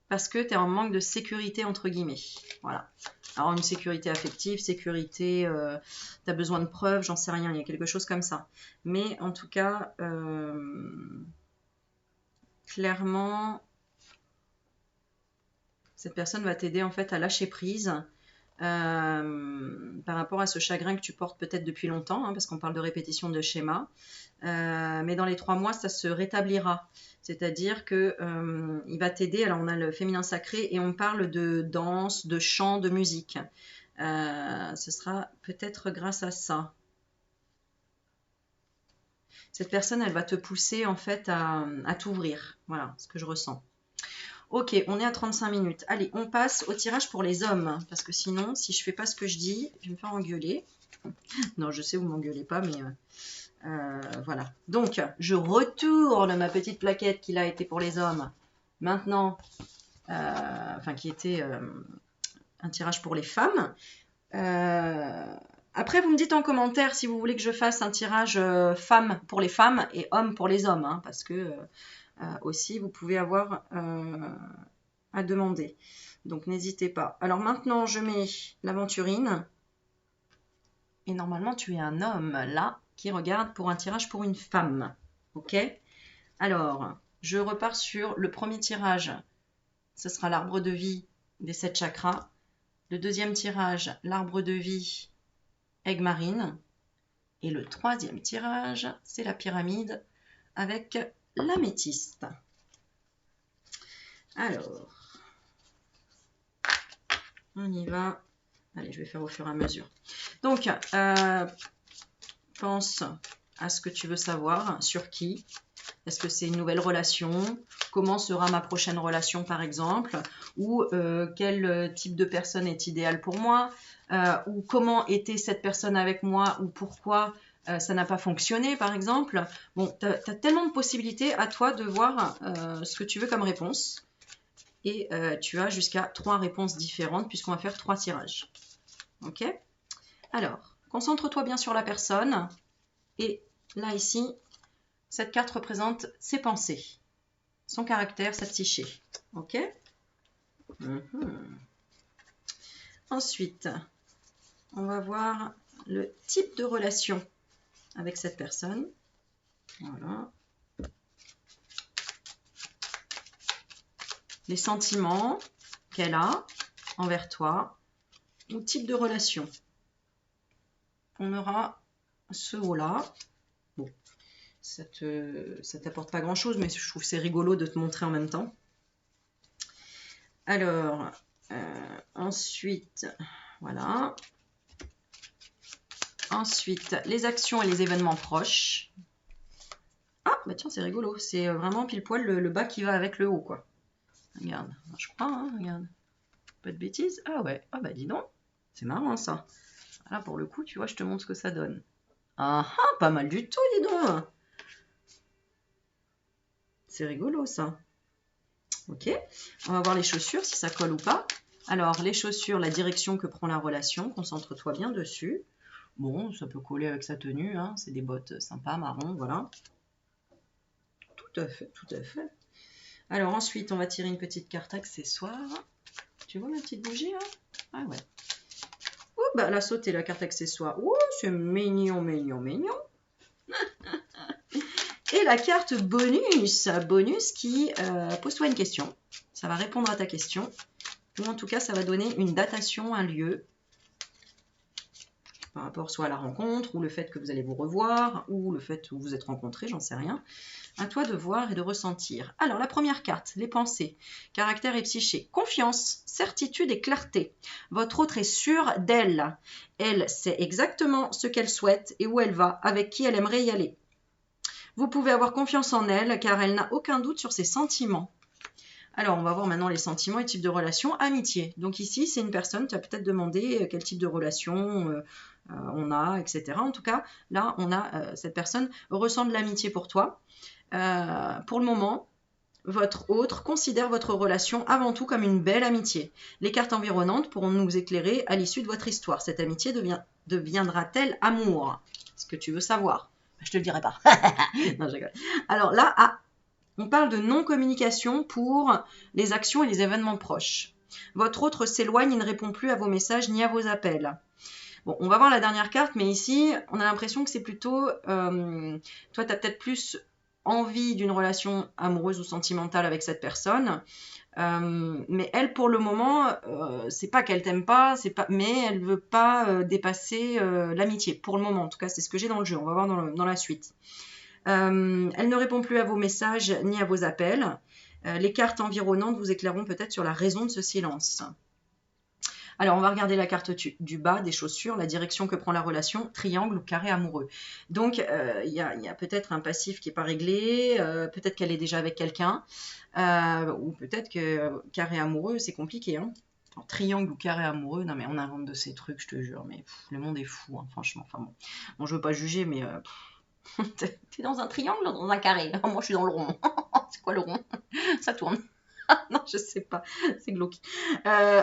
Parce que tu es en manque de sécurité, entre guillemets. Voilà. Alors, une sécurité affective, sécurité, tu as besoin de preuves, j'en sais rien, il y a quelque chose comme ça. Mais en tout cas, clairement, cette personne va t'aider en fait à lâcher prise par rapport à ce chagrin que tu portes peut-être depuis longtemps, hein, parce qu'on parle de répétition de schéma. Mais dans les 3 mois, ça se rétablira. C'est-à-dire que il va t'aider. Alors, on a le féminin sacré et on parle de danse, de chant, de musique. Ce sera peut-être grâce à ça. Cette personne, elle va te pousser en fait à t'ouvrir. Voilà ce que je ressens. Ok, on est à 35 minutes. Allez, on passe au tirage pour les hommes. Parce que sinon, si je fais pas ce que je dis, je vais me faire engueuler. Non, je sais, vous m'engueulez pas, mais voilà. Donc, je retourne ma petite plaquette qui a été pour les hommes. Maintenant, enfin, qui était un tirage pour les femmes. Après, vous me dites en commentaire si vous voulez que je fasse un tirage femmes pour les femmes et hommes pour les hommes. Hein, parce que aussi, vous pouvez avoir à demander. Donc, n'hésitez pas. Alors maintenant, je mets l'aventurine. Et normalement, tu es un homme, là, qui regarde pour un tirage pour une femme. Ok? Alors, je repars sur le premier tirage. Ce sera l'arbre de vie des 7 chakras. Le deuxième tirage, l'arbre de vie aigle marine. Et le troisième tirage, c'est la pyramide avec l'améthyste. Alors, on y va. Allez, je vais faire au fur et à mesure. Donc, pense à ce que tu veux savoir, sur qui. Est-ce que c'est une nouvelle relation? Comment sera ma prochaine relation, par exemple? Ou quel type de personne est idéal pour moi? Ou comment était cette personne avec moi? Ou pourquoi ça n'a pas fonctionné, par exemple? Bon, tu as tellement de possibilités, à toi de voir ce que tu veux comme réponse. Et tu as jusqu'à 3 réponses différentes, puisqu'on va faire 3 tirages. Ok? Alors, concentre-toi bien sur la personne. Et là, ici, cette carte représente ses pensées, son caractère, sa psyché. Ok? Ensuite, on va voir le type de relation avec cette personne. Voilà. Les sentiments qu'elle a envers toi, ou type de relation. On aura ce haut-là. Bon, ça t'apporte pas grand-chose, mais je trouve que c'est rigolo de te montrer en même temps. Alors, ensuite, voilà. Ensuite, les actions et les événements proches. Ah, bah tiens, c'est rigolo. C'est vraiment pile poil le bas qui va avec le haut, quoi. Regarde, je crois, hein, regarde. Pas de bêtises. Ah ouais, ah bah dis donc. C'est marrant, ça. Là, pour le coup, tu vois, je te montre ce que ça donne. Ah ah, pas mal du tout, dis donc. C'est rigolo, ça. Ok, on va voir les chaussures, si ça colle ou pas. Alors, les chaussures, la direction que prend la relation, concentre-toi bien dessus. Bon, ça peut coller avec sa tenue, hein. C'est des bottes sympas, marron, voilà. Tout à fait, tout à fait. Alors ensuite, on va tirer une petite carte accessoire. Tu vois ma petite bougie, hein? Ah ouais. Oh, bah elle a sauté la carte accessoire. Oh, c'est mignon, mignon, mignon. Et la carte bonus. Bonus qui pose-toi une question. Ça va répondre à ta question. Ou en tout cas, ça va donner une datation, un lieu. Par rapport soit à la rencontre, ou le fait que vous allez vous revoir, ou le fait où vous êtes rencontrés, j'en sais rien. À toi de voir et de ressentir. Alors, la première carte, les pensées, caractère et psyché. Confiance, certitude et clarté. Votre autre est sûre d'elle. Elle sait exactement ce qu'elle souhaite et où elle va, avec qui elle aimerait y aller. Vous pouvez avoir confiance en elle, car elle n'a aucun doute sur ses sentiments. Alors, on va voir maintenant les sentiments et types de relations. Amitié. Donc ici, c'est une personne, tu as peut-être demandé quel type de relation on a, etc. En tout cas, là, on a cette personne ressent de l'amitié pour toi. Pour le moment, votre autre considère votre relation avant tout comme une belle amitié. Les cartes environnantes pourront nous éclairer à l'issue de votre histoire. Cette amitié deviendra-t-elle amour? Est-ce que tu veux savoir? Je te le dirai pas. Non, je rigole. Alors là, on parle de non-communication pour les actions et les événements proches. Votre autre s'éloigne et ne répond plus à vos messages ni à vos appels. Bon, on va voir la dernière carte, mais ici, on a l'impression que c'est plutôt... toi, tu as peut-être plus envie d'une relation amoureuse ou sentimentale avec cette personne. Mais elle, pour le moment, c'est pas qu'elle t'aime pas, mais elle veut pas dépasser l'amitié. Pour le moment, en tout cas, c'est ce que j'ai dans le jeu. On va voir dans la suite. Elle ne répond plus à vos messages ni à vos appels. Les cartes environnantes vous éclaireront peut-être sur la raison de ce silence. Alors, on va regarder la carte du bas des chaussures, la direction que prend la relation, triangle ou carré amoureux. Donc, il y a peut-être un passif qui n'est pas réglé, peut-être qu'elle est déjà avec quelqu'un, ou peut-être que carré amoureux, c'est compliqué. Hein. Alors, triangle ou carré amoureux, non mais on invente de ces trucs, je te jure, mais le monde est fou, hein, franchement. Enfin bon, je veux pas juger, mais t'es dans un triangle ou dans un carré? Moi, je suis dans le rond. C'est quoi le rond? Ça tourne. Non, je sais pas, c'est glauque.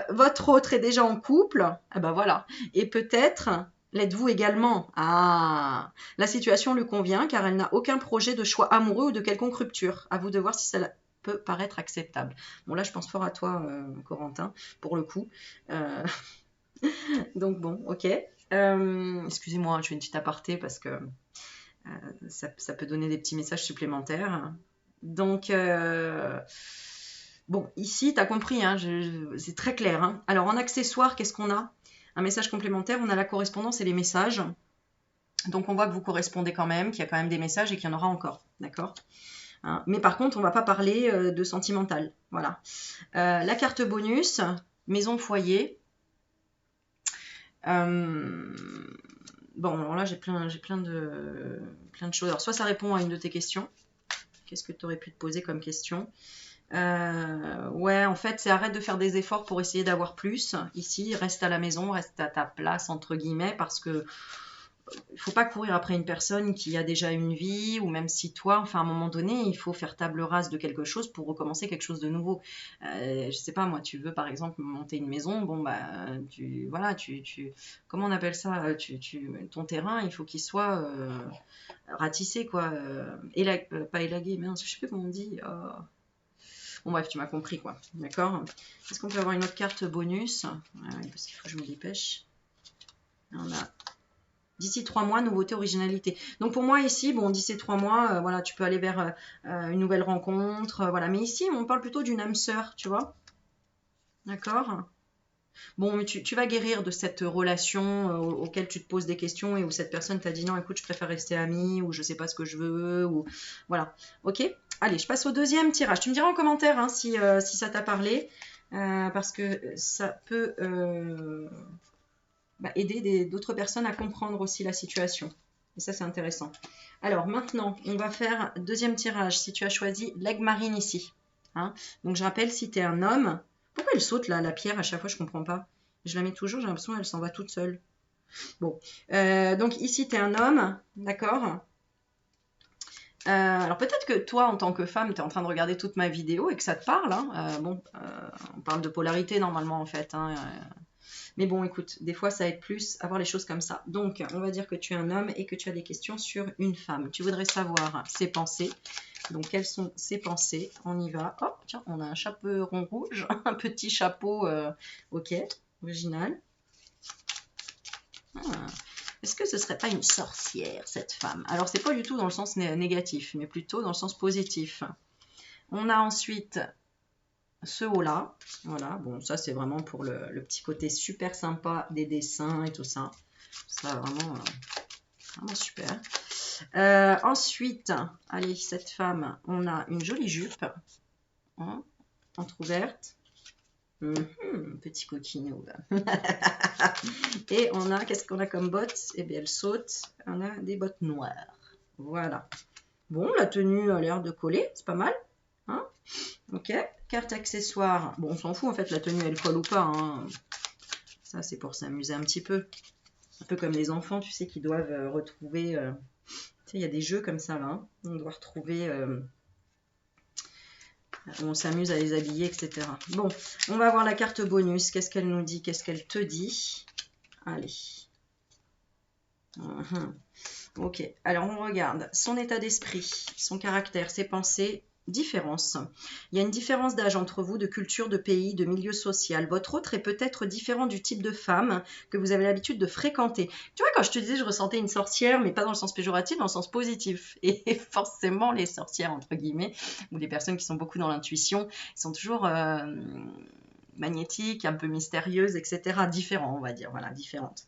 Votre autre est déjà en couple, ah ben voilà. Et peut-être l'êtes-vous également. Ah, la situation lui convient car elle n'a aucun projet de choix amoureux ou de quelconque rupture. À vous de voir si ça peut paraître acceptable. Bon là, je pense fort à toi, Corentin, pour le coup. Donc bon, ok. Excusez-moi, je fais une petite aparté parce que ça peut donner des petits messages supplémentaires. Donc bon, ici, tu as compris, hein, c'est très clair. Hein. Alors, en accessoire, qu'est-ce qu'on a? Un message complémentaire, on a la correspondance et les messages. Donc, on voit que vous correspondez quand même, qu'il y a quand même des messages et qu'il y en aura encore. D'accord? Hein, mais par contre, on ne va pas parler de sentimental. Voilà. La carte bonus, maison foyer. Bon, alors là, j'ai plein de choses. Alors, soit ça répond à une de tes questions. Qu'est-ce que tu aurais pu te poser comme question? Ouais, en fait, c'est arrête de faire des efforts pour essayer d'avoir plus. Ici, reste à la maison, reste à ta place, entre guillemets, parce que il faut pas courir après une personne qui a déjà une vie, ou même si toi, enfin, à un moment donné, il faut faire table rase de quelque chose pour recommencer quelque chose de nouveau. Je sais pas, moi, tu veux, par exemple, monter une maison, bon, bah, voilà, comment on appelle ça? Ton terrain, il faut qu'il soit ratissé, quoi. Pas élagué, mais je sais plus comment on dit. Bon bref, tu m'as compris quoi, d'accord? Est-ce qu'on peut avoir une autre carte bonus? Parce qu'il faut que je me dépêche. On a d'ici 3 mois, nouveauté, originalité. Donc pour moi ici, bon, d'ici 3 mois, voilà, tu peux aller vers une nouvelle rencontre, voilà. Mais ici, on parle plutôt d'une âme sœur, tu vois? D'accord? Bon, mais tu vas guérir de cette relation auquel tu te poses des questions et où cette personne t'a dit non, écoute, je préfère rester amie ou je sais pas ce que je veux ou voilà. Ok? Allez, je passe au deuxième tirage. Tu me diras en commentaire hein, si ça t'a parlé parce que ça peut aider d'autres personnes à comprendre aussi la situation. Et ça, c'est intéressant. Alors maintenant, on va faire deuxième tirage si tu as choisi l'aigle marine ici. Hein. Donc je rappelle, si tu es un homme, pourquoi elle saute là, la pierre à chaque fois, je comprends pas. Je la mets toujours, j'ai l'impression qu'elle s'en va toute seule. Bon, donc ici tu es un homme, d'accord. Alors peut-être que toi, en tant que femme, tu es en train de regarder toute ma vidéo et que ça te parle. Hein. On parle de polarité normalement en fait. Hein. Mais bon, écoute, des fois ça aide plus à voir les choses comme ça. Donc, on va dire que tu es un homme et que tu as des questions sur une femme. Tu voudrais savoir ses pensées. Donc, quelles sont ses pensées? On y va. Hop, tiens, on a un chaperon rouge, un petit chapeau, ok, original. Est-ce que ce serait pas une sorcière, cette femme? Alors, c'est pas du tout dans le sens négatif, mais plutôt dans le sens positif. On a ensuite ce haut-là, voilà, bon, ça c'est vraiment pour le petit côté super sympa des dessins et tout ça. Ça, vraiment super. Ensuite, allez, cette femme, on a une jolie jupe, hein, entrouverte. Petit coquinou. Et on a, qu'est-ce qu'on a comme bottes? Eh bien, elle saute. On a des bottes noires. Voilà. Bon, la tenue a l'air de coller, c'est pas mal. Hein? Ok, carte accessoire. Bon, on s'en fout en fait, la tenue elle colle ou pas. Hein. Ça, c'est pour s'amuser un petit peu. Un peu comme les enfants, tu sais, qui doivent retrouver. Tu sais, il y a des jeux comme ça là. Hein. On doit retrouver On s'amuse à les habiller, etc. Bon, on va voir la carte bonus. Qu'est-ce qu'elle nous dit? Qu'est-ce qu'elle te dit? Allez. Ok, alors on regarde son état d'esprit, son caractère, ses pensées, différence. Il y a une différence d'âge entre vous, de culture, de pays, de milieu social. Votre autre est peut-être différent du type de femme que vous avez l'habitude de fréquenter. Tu vois, quand je te disais, je ressentais une sorcière, mais pas dans le sens péjoratif, dans le sens positif. Et forcément, les sorcières, entre guillemets, ou les personnes qui sont beaucoup dans l'intuition, sont toujours magnétiques, un peu mystérieuses, etc. Différents, on va dire, voilà, différentes.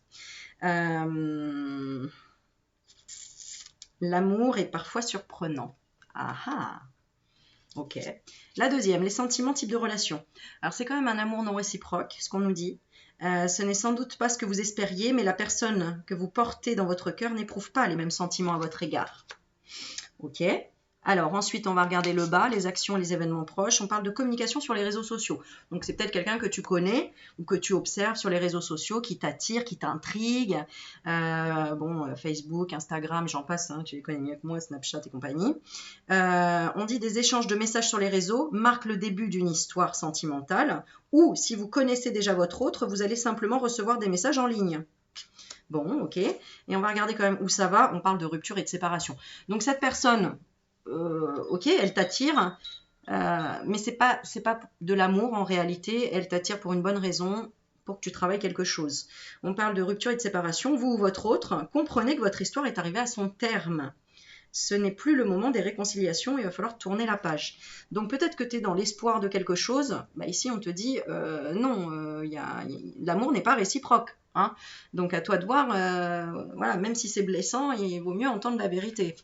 L'amour est parfois surprenant. Ah ah. Ok. La deuxième, les sentiments, type de relation. Alors c'est quand même un amour non réciproque, ce qu'on nous dit. Ce n'est sans doute pas ce que vous espériez, mais la personne que vous portez dans votre cœur n'éprouve pas les mêmes sentiments à votre égard. Ok. Alors ensuite, on va regarder le bas, les actions et les événements proches. On parle de communication sur les réseaux sociaux. Donc c'est peut-être quelqu'un que tu connais ou que tu observes sur les réseaux sociaux qui t'attire, qui t'intrigue. Facebook, Instagram, j'en passe, hein, tu les connais mieux que moi, Snapchat et compagnie. On dit des échanges de messages sur les réseaux marquent le début d'une histoire sentimentale. Ou si vous connaissez déjà votre autre, vous allez simplement recevoir des messages en ligne. Bon, ok. Et on va regarder quand même où ça va. On parle de rupture et de séparation. Donc cette personne... ok, elle t'attire, mais c'est pas de l'amour en réalité. Elle t'attire pour une bonne raison, pour que tu travailles quelque chose. On parle de rupture et de séparation. Vous ou votre autre, comprenez que votre histoire est arrivée à son terme. Ce n'est plus le moment des réconciliations, il va falloir tourner la page. Donc peut-être que tu es dans l'espoir de quelque chose. Bah ici, on te dit non, l'amour n'est pas réciproque. Hein. Donc à toi de voir, voilà, même si c'est blessant, il vaut mieux entendre la vérité.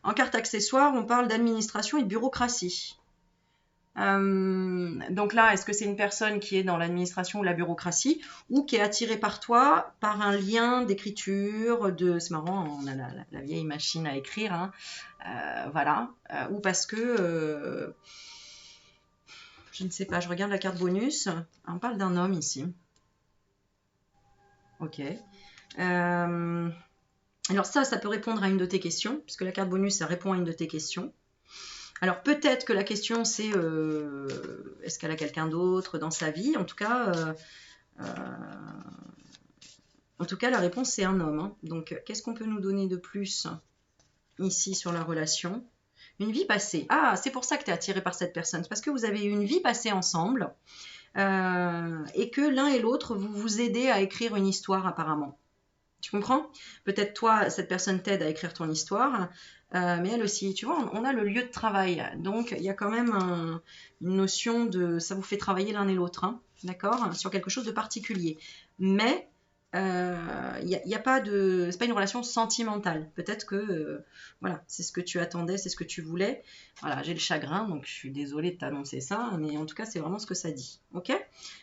En carte accessoire, on parle d'administration et de bureaucratie. Donc là, est-ce que c'est une personne qui est dans l'administration ou la bureaucratie ou qui est attirée par toi par un lien d'écriture, c'est marrant, on a la vieille machine à écrire, hein, voilà, ou parce que, je ne sais pas, je regarde la carte bonus, on parle d'un homme ici. Ok. Alors ça peut répondre à une de tes questions, puisque la carte bonus, ça répond à une de tes questions. Alors peut-être que la question c'est est-ce qu'elle a quelqu'un d'autre dans sa vie? En tout cas, la réponse c'est un homme. Hein. Donc qu'est-ce qu'on peut nous donner de plus ici sur la relation? Une vie passée. Ah, c'est pour ça que tu es attiré par cette personne. C'est parce que vous avez eu une vie passée ensemble et que l'un et l'autre vous vous aidez à écrire une histoire apparemment. Tu comprends? Peut-être toi, cette personne t'aide à écrire ton histoire, mais elle aussi. Tu vois, on a le lieu de travail. Donc, il y a quand même une notion de... Ça vous fait travailler l'un et l'autre, hein, d'accord? Sur quelque chose de particulier. Mais, il y a pas de... C'est pas une relation sentimentale. Peut-être que, voilà, c'est ce que tu attendais, c'est ce que tu voulais. Voilà, j'ai le chagrin, donc je suis désolée de t'annoncer ça, mais en tout cas, c'est vraiment ce que ça dit, ok?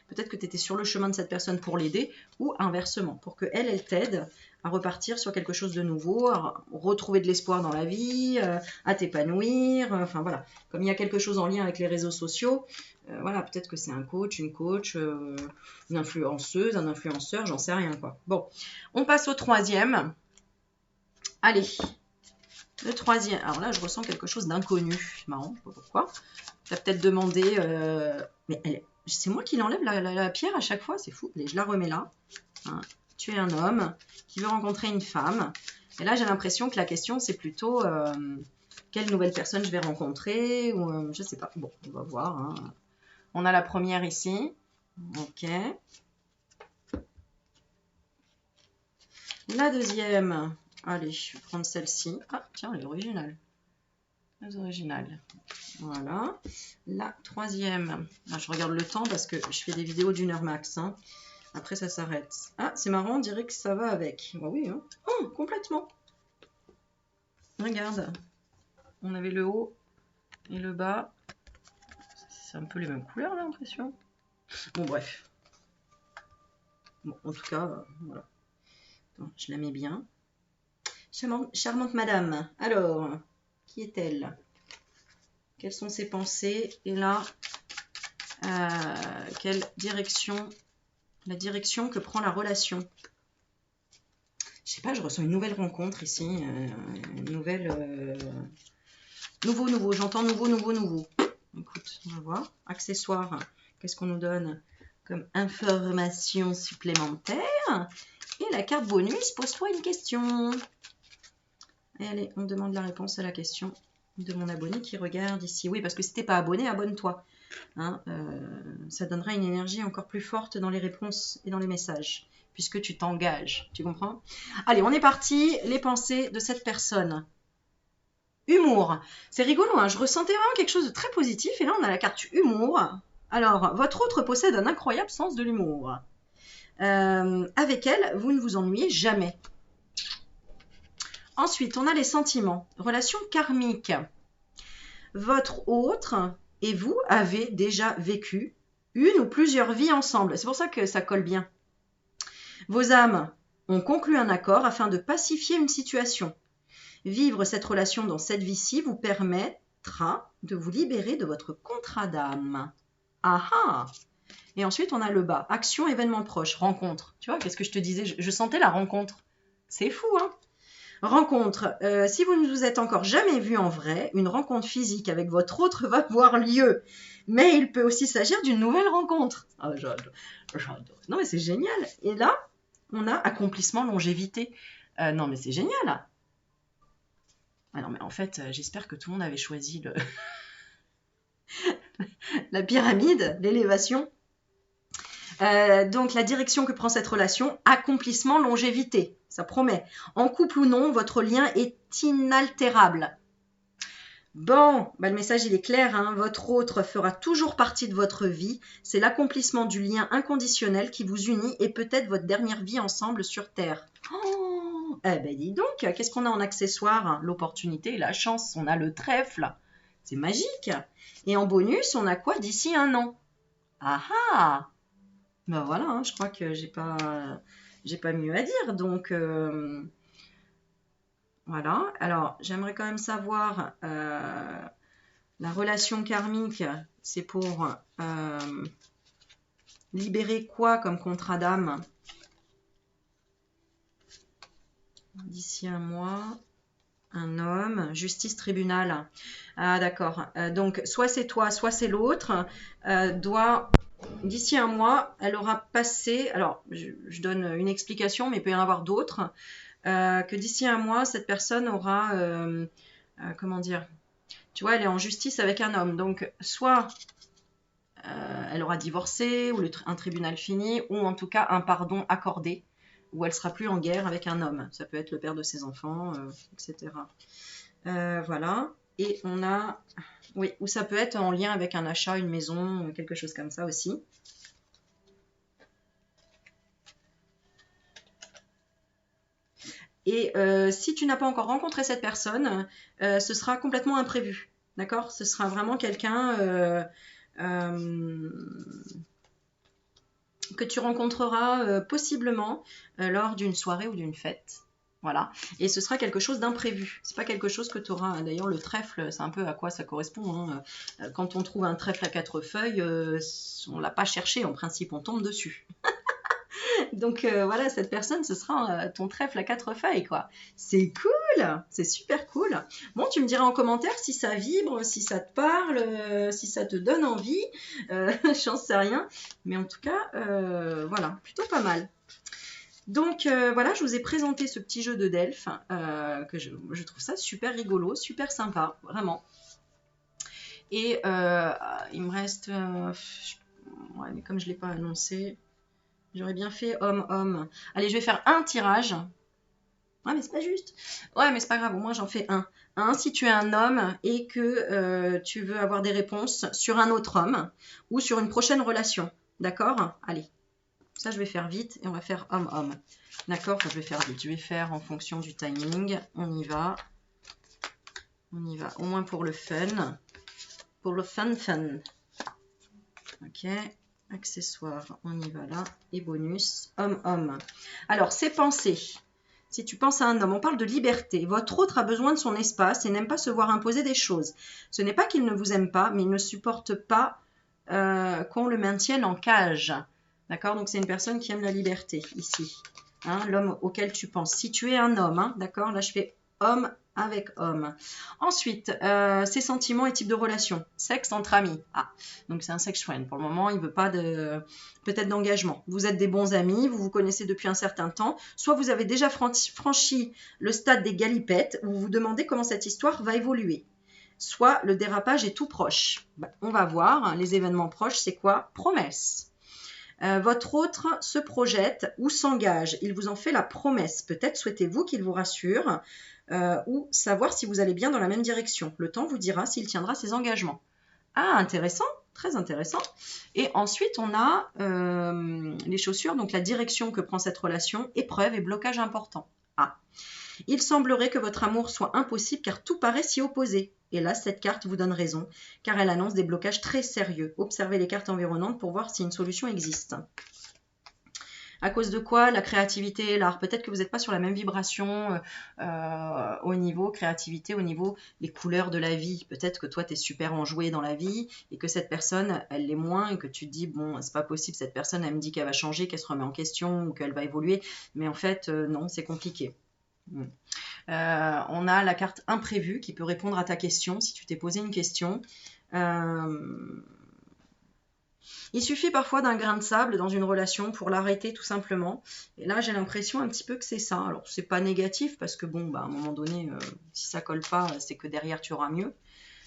Peut-être que tu étais sur le chemin de cette personne pour l'aider, ou inversement, pour qu'elle, elle t'aide à repartir sur quelque chose de nouveau, à retrouver de l'espoir dans la vie, à t'épanouir, enfin voilà. Comme il y a quelque chose en lien avec les réseaux sociaux, voilà, peut-être que c'est un coach, une coach, une influenceuse, un influenceur, j'en sais rien quoi. Bon, on passe au troisième. Allez, le troisième. Alors là, je ressens quelque chose d'inconnu. C'est marrant, je sais pas pourquoi. Tu as peut-être demandé... mais c'est moi qui l'enlève la pierre à chaque fois, c'est fou. Allez, je la remets là. Hein. Tu es un homme qui veut rencontrer une femme. Et là, j'ai l'impression que la question, c'est plutôt quelle nouvelle personne je vais rencontrer ou je sais pas. Bon, on va voir. Hein. On a la première ici. Ok. La deuxième. Allez, je vais prendre celle-ci. Ah, tiens, elle est originale. Les originales. Voilà. La troisième. Ah, je regarde le temps parce que je fais des vidéos d'1 heure max. Hein. Après, ça s'arrête. Ah, c'est marrant, on dirait que ça va avec. Bah oui, hein. Oh, complètement. Regarde. On avait le haut et le bas. C'est un peu les mêmes couleurs, là, l'impression. Bon, bref. Bon, en tout cas, voilà. Attends, je la mets bien. Charmante madame. Alors, qui est-elle? Quelles sont ses pensées? Et là, quelle direction? La direction que prend la relation. Je sais pas, je ressens une nouvelle rencontre ici. Une nouvelle... Nouveau, j'entends nouveau. Écoute, on va voir. Accessoires, qu'est-ce qu'on nous donne comme information supplémentaire? Et la carte bonus, pose-toi une question. Et allez, on demande la réponse à la question de mon abonné qui regarde ici. Oui, parce que si t'es pas abonné, abonne-toi. Hein, ça donnera une énergie encore plus forte dans les réponses et dans les messages, puisque tu t'engages. Tu comprends? Allez, on est parti. Les pensées de cette personne. Humour. C'est rigolo, hein, je ressentais vraiment quelque chose de très positif. Et là, on a la carte humour. Alors, votre autre possède un incroyable sens de l'humour. Avec elle, vous ne vous ennuyez jamais. Ensuite, on a les sentiments. Relation karmique. Votre autre et vous avez déjà vécu une ou plusieurs vies ensemble. C'est pour ça que ça colle bien. Vos âmes ont conclu un accord afin de pacifier une situation. Vivre cette relation dans cette vie-ci vous permettra de vous libérer de votre contrat d'âme. Ah ah! Et ensuite, on a le bas. Action, événement proche, rencontre. Tu vois, qu'est-ce que je te disais? Je sentais la rencontre. C'est fou, hein? Rencontre. Si vous ne vous êtes encore jamais vu en vrai, une rencontre physique avec votre autre va avoir lieu. Mais il peut aussi s'agir d'une nouvelle rencontre. Ah, j'adore. Non, mais c'est génial. Et là, on a accomplissement, longévité. Non, mais c'est génial. Ah non, mais en fait, j'espère que tout le monde avait choisi la pyramide, l'élévation. Donc, la direction que prend cette relation, accomplissement, longévité. Ça promet. En couple ou non, votre lien est inaltérable. Bon, bah le message il est clair, hein. Votre autre fera toujours partie de votre vie. C'est l'accomplissement du lien inconditionnel qui vous unit et peut-être votre dernière vie ensemble sur Terre. Oh, eh ben dis donc, qu'est-ce qu'on a en accessoire? L'opportunité, la chance, on a le trèfle. C'est magique. Et en bonus, on a quoi d'ici un an? Ah ah! Ben voilà, hein, je crois que j'ai pas mieux à dire. Donc voilà. Alors j'aimerais quand même savoir la relation karmique, c'est pour libérer quoi comme contrat d'âme d'ici un mois? Un homme, justice, tribunal. Ah d'accord. Donc soit c'est toi, soit c'est l'autre. D'ici un mois, elle aura passé. Alors je donne une explication, mais il peut y en avoir d'autres. Que d'ici un mois, cette personne aura, comment dire, tu vois, elle est en justice avec un homme. Donc soit elle aura divorcé, ou un tribunal fini, ou en tout cas un pardon accordé, où elle sera plus en guerre avec un homme. Ça peut être le père de ses enfants, etc. Voilà. Et on a, oui, ou ça peut être en lien avec un achat, une maison, quelque chose comme ça aussi. Et si tu n'as pas encore rencontré cette personne, ce sera complètement imprévu. D'accord? Ce sera vraiment quelqu'un que tu rencontreras possiblement lors d'une soirée ou d'une fête. Voilà. Et ce sera quelque chose d'imprévu. C'est pas quelque chose que tu auras. D'ailleurs, le trèfle, c'est un peu à quoi ça correspond. Hein. Quand on trouve un trèfle à 4 feuilles, on l'a pas cherché. En principe, on tombe dessus. Donc voilà, cette personne, ce sera ton trèfle à 4 feuilles, quoi. C'est cool, c'est super cool. Bon, tu me diras en commentaire si ça vibre, si ça te parle, si ça te donne envie. J'en sais rien. Mais en tout cas, voilà, plutôt pas mal. Donc voilà, je vous ai présenté ce petit jeu de Delphes, que je trouve ça super rigolo, super sympa, vraiment. Et il me reste... ouais, mais comme je ne l'ai pas annoncé... J'aurais bien fait homme-homme. Allez, je vais faire un tirage. Ouais, mais c'est pas juste. Ouais, mais c'est pas grave, au moins j'en fais un. Un, si tu es un homme et que tu veux avoir des réponses sur un autre homme ou sur une prochaine relation. D'accord? Allez. Ça, je vais faire vite et on va faire homme-homme. D'accord? Enfin, je vais faire vite. Je vais faire en fonction du timing. On y va. On y va. Au moins pour le fun. Pour le fun. Ok. Accessoires, on y va là. Et bonus, homme. Alors, c'est penser. Si tu penses à un homme, on parle de liberté. Votre autre a besoin de son espace et n'aime pas se voir imposer des choses. Ce n'est pas qu'il ne vous aime pas, mais il ne supporte pas qu'on le maintienne en cage. D'accord? Donc, c'est une personne qui aime la liberté, ici. Hein, l'homme auquel tu penses. Si tu es un homme, hein, d'accord? Là, je fais homme avec homme. Ensuite, ses sentiments et type de relation. Sexe entre amis. Ah, donc c'est un sex friend. Pour le moment, il ne veut pas peut-être d'engagement. Vous êtes des bons amis, vous vous connaissez depuis un certain temps. Soit vous avez déjà franchi le stade des galipettes, où vous vous demandez comment cette histoire va évoluer. Soit le dérapage est tout proche. On va voir, les événements proches, c'est quoi? Promesse. Votre autre se projette ou s'engage. Il vous en fait la promesse. Peut-être souhaitez-vous qu'il vous rassure ou savoir si vous allez bien dans la même direction. Le temps vous dira s'il tiendra ses engagements. Ah, intéressant, très intéressant. Et ensuite, on a les chaussures, donc la direction que prend cette relation, épreuve et blocage important. Ah, il semblerait que votre amour soit impossible car tout paraît s'y opposer. Et là, cette carte vous donne raison, car elle annonce des blocages très sérieux. Observez les cartes environnantes pour voir si une solution existe. À cause de quoi? La créativité et l'art. Peut-être que vous n'êtes pas sur la même vibration au niveau créativité, au niveau des couleurs de la vie. Peut-être que toi, tu es super enjoué dans la vie et que cette personne, elle l'est moins et que tu te dis, bon, c'est pas possible, cette personne, elle me dit qu'elle va changer, qu'elle se remet en question ou qu'elle va évoluer. Mais en fait, non, c'est compliqué. On a la carte imprévue qui peut répondre à ta question si tu t'es posé une question. Il suffit parfois d'un grain de sable dans une relation pour l'arrêter tout simplement. Et là, j'ai l'impression un petit peu que c'est ça. Alors, c'est pas négatif parce que bon, à un moment donné, si ça colle pas, c'est que derrière, tu auras mieux.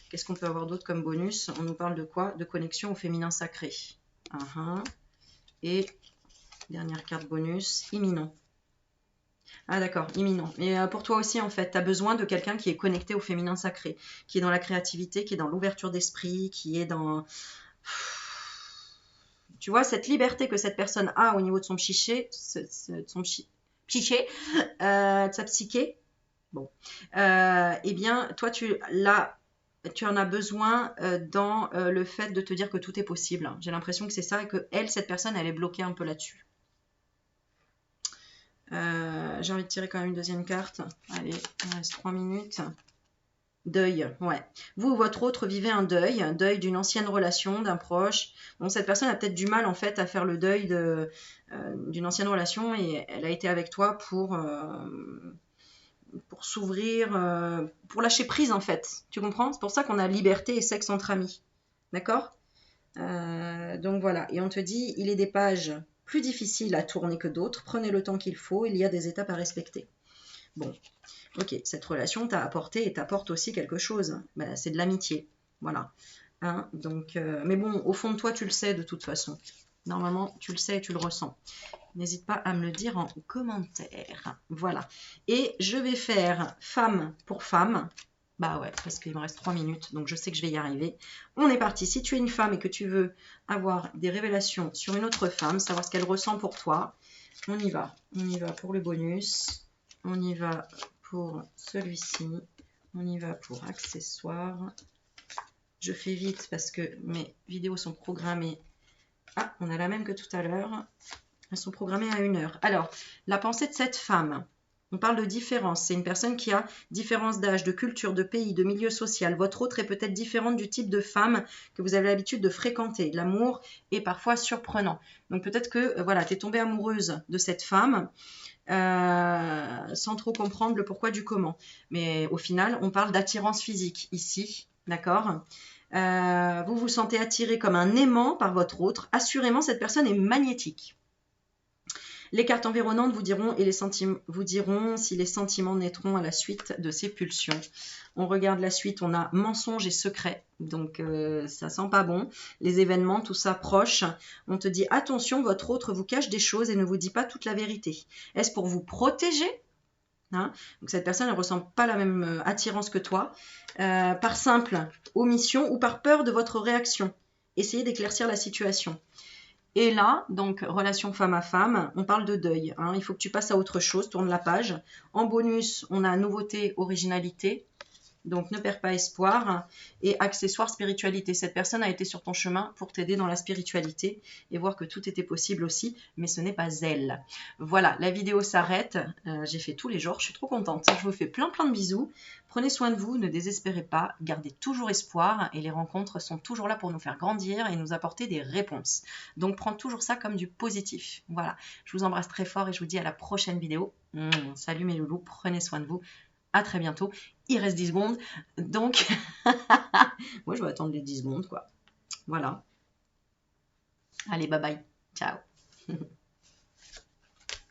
Qu'est-ce qu'on peut avoir d'autre comme bonus? On nous parle de quoi? De connexion au féminin sacré. Et dernière carte bonus, imminent. Ah d'accord, imminent. Mais pour toi aussi, en fait, tu as besoin de quelqu'un qui est connecté au féminin sacré, qui est dans la créativité, qui est dans l'ouverture d'esprit, qui est dans... Tu vois, cette liberté que cette personne a au niveau de son psyché, de sa psyché, bon, eh bien, toi, tu en as besoin dans le fait de te dire que tout est possible. J'ai l'impression que c'est ça et que cette personne, elle est bloquée un peu là-dessus. J'ai envie de tirer quand même une deuxième carte. Allez, il reste 3 minutes. Deuil, ouais. Vous ou votre autre vivez un deuil d'une ancienne relation, d'un proche. Bon, cette personne a peut-être du mal en fait à faire le deuil d'une ancienne relation et elle a été avec toi pour s'ouvrir, pour lâcher prise en fait. Tu comprends? C'est pour ça qu'on a liberté et sexe entre amis. D'accord? Donc voilà. Et on te dit, il est des pages plus difficiles à tourner que d'autres. Prenez le temps qu'il faut. Il y a des étapes à respecter. Bon, ok, cette relation t'a apporté et t'apporte aussi quelque chose. C'est de l'amitié, voilà. Donc, mais bon, au fond de toi, tu le sais de toute façon. Normalement, tu le sais et tu le ressens. N'hésite pas à me le dire en commentaire. Voilà. Et je vais faire femme pour femme. Bah ouais, parce qu'il me reste 3 minutes, donc je sais que je vais y arriver. On est parti. Si tu es une femme et que tu veux avoir des révélations sur une autre femme, savoir ce qu'elle ressent pour toi, on y va. On y va pour le bonus. On y va pour celui-ci. On y va pour accessoires. Je fais vite parce que mes vidéos sont programmées. Ah, on a la même que tout à l'heure. Elles sont programmées à 1 heure. Alors, la pensée de cette femme. On parle de différence. C'est une personne qui a différence d'âge, de culture, de pays, de milieu social. Votre autre est peut-être différente du type de femme que vous avez l'habitude de fréquenter. L'amour est parfois surprenant. Donc peut-être que voilà, tu es tombée amoureuse de cette femme. Sans trop comprendre le pourquoi du comment. Mais au final, on parle d'attirance physique ici, d'accord? Vous vous sentez attiré comme un aimant par votre autre. Assurément, cette personne est magnétique. Les cartes environnantes vous diront si les sentiments naîtront à la suite de ces pulsions. On regarde la suite, on a mensonge et secret, donc ça sent pas bon. Les événements, tout ça proche. On te dit attention, votre autre vous cache des choses et ne vous dit pas toute la vérité. Est-ce pour vous protéger? Donc cette personne ne ressent pas la même attirance que toi, par simple omission ou par peur de votre réaction. Essayez d'éclaircir la situation. Et là, donc, relation femme à femme, on parle de deuil. Il faut que tu passes à autre chose, tourne la page. En bonus, on a nouveauté, originalité. Donc, ne perds pas espoir. Et accessoire, spiritualité. Cette personne a été sur ton chemin pour t'aider dans la spiritualité et voir que tout était possible aussi, mais ce n'est pas elle. Voilà, la vidéo s'arrête. J'ai fait tous les jours, je suis trop contente. Je vous fais plein de bisous. Prenez soin de vous, ne désespérez pas, gardez toujours espoir et les rencontres sont toujours là pour nous faire grandir et nous apporter des réponses. Donc, prends toujours ça comme du positif. Voilà, je vous embrasse très fort et je vous dis à la prochaine vidéo. Salut mes loulous, prenez soin de vous. À très bientôt. Il reste 10 secondes. Donc, moi, je vais attendre les 10 secondes, quoi. Voilà. Allez, bye bye. Ciao.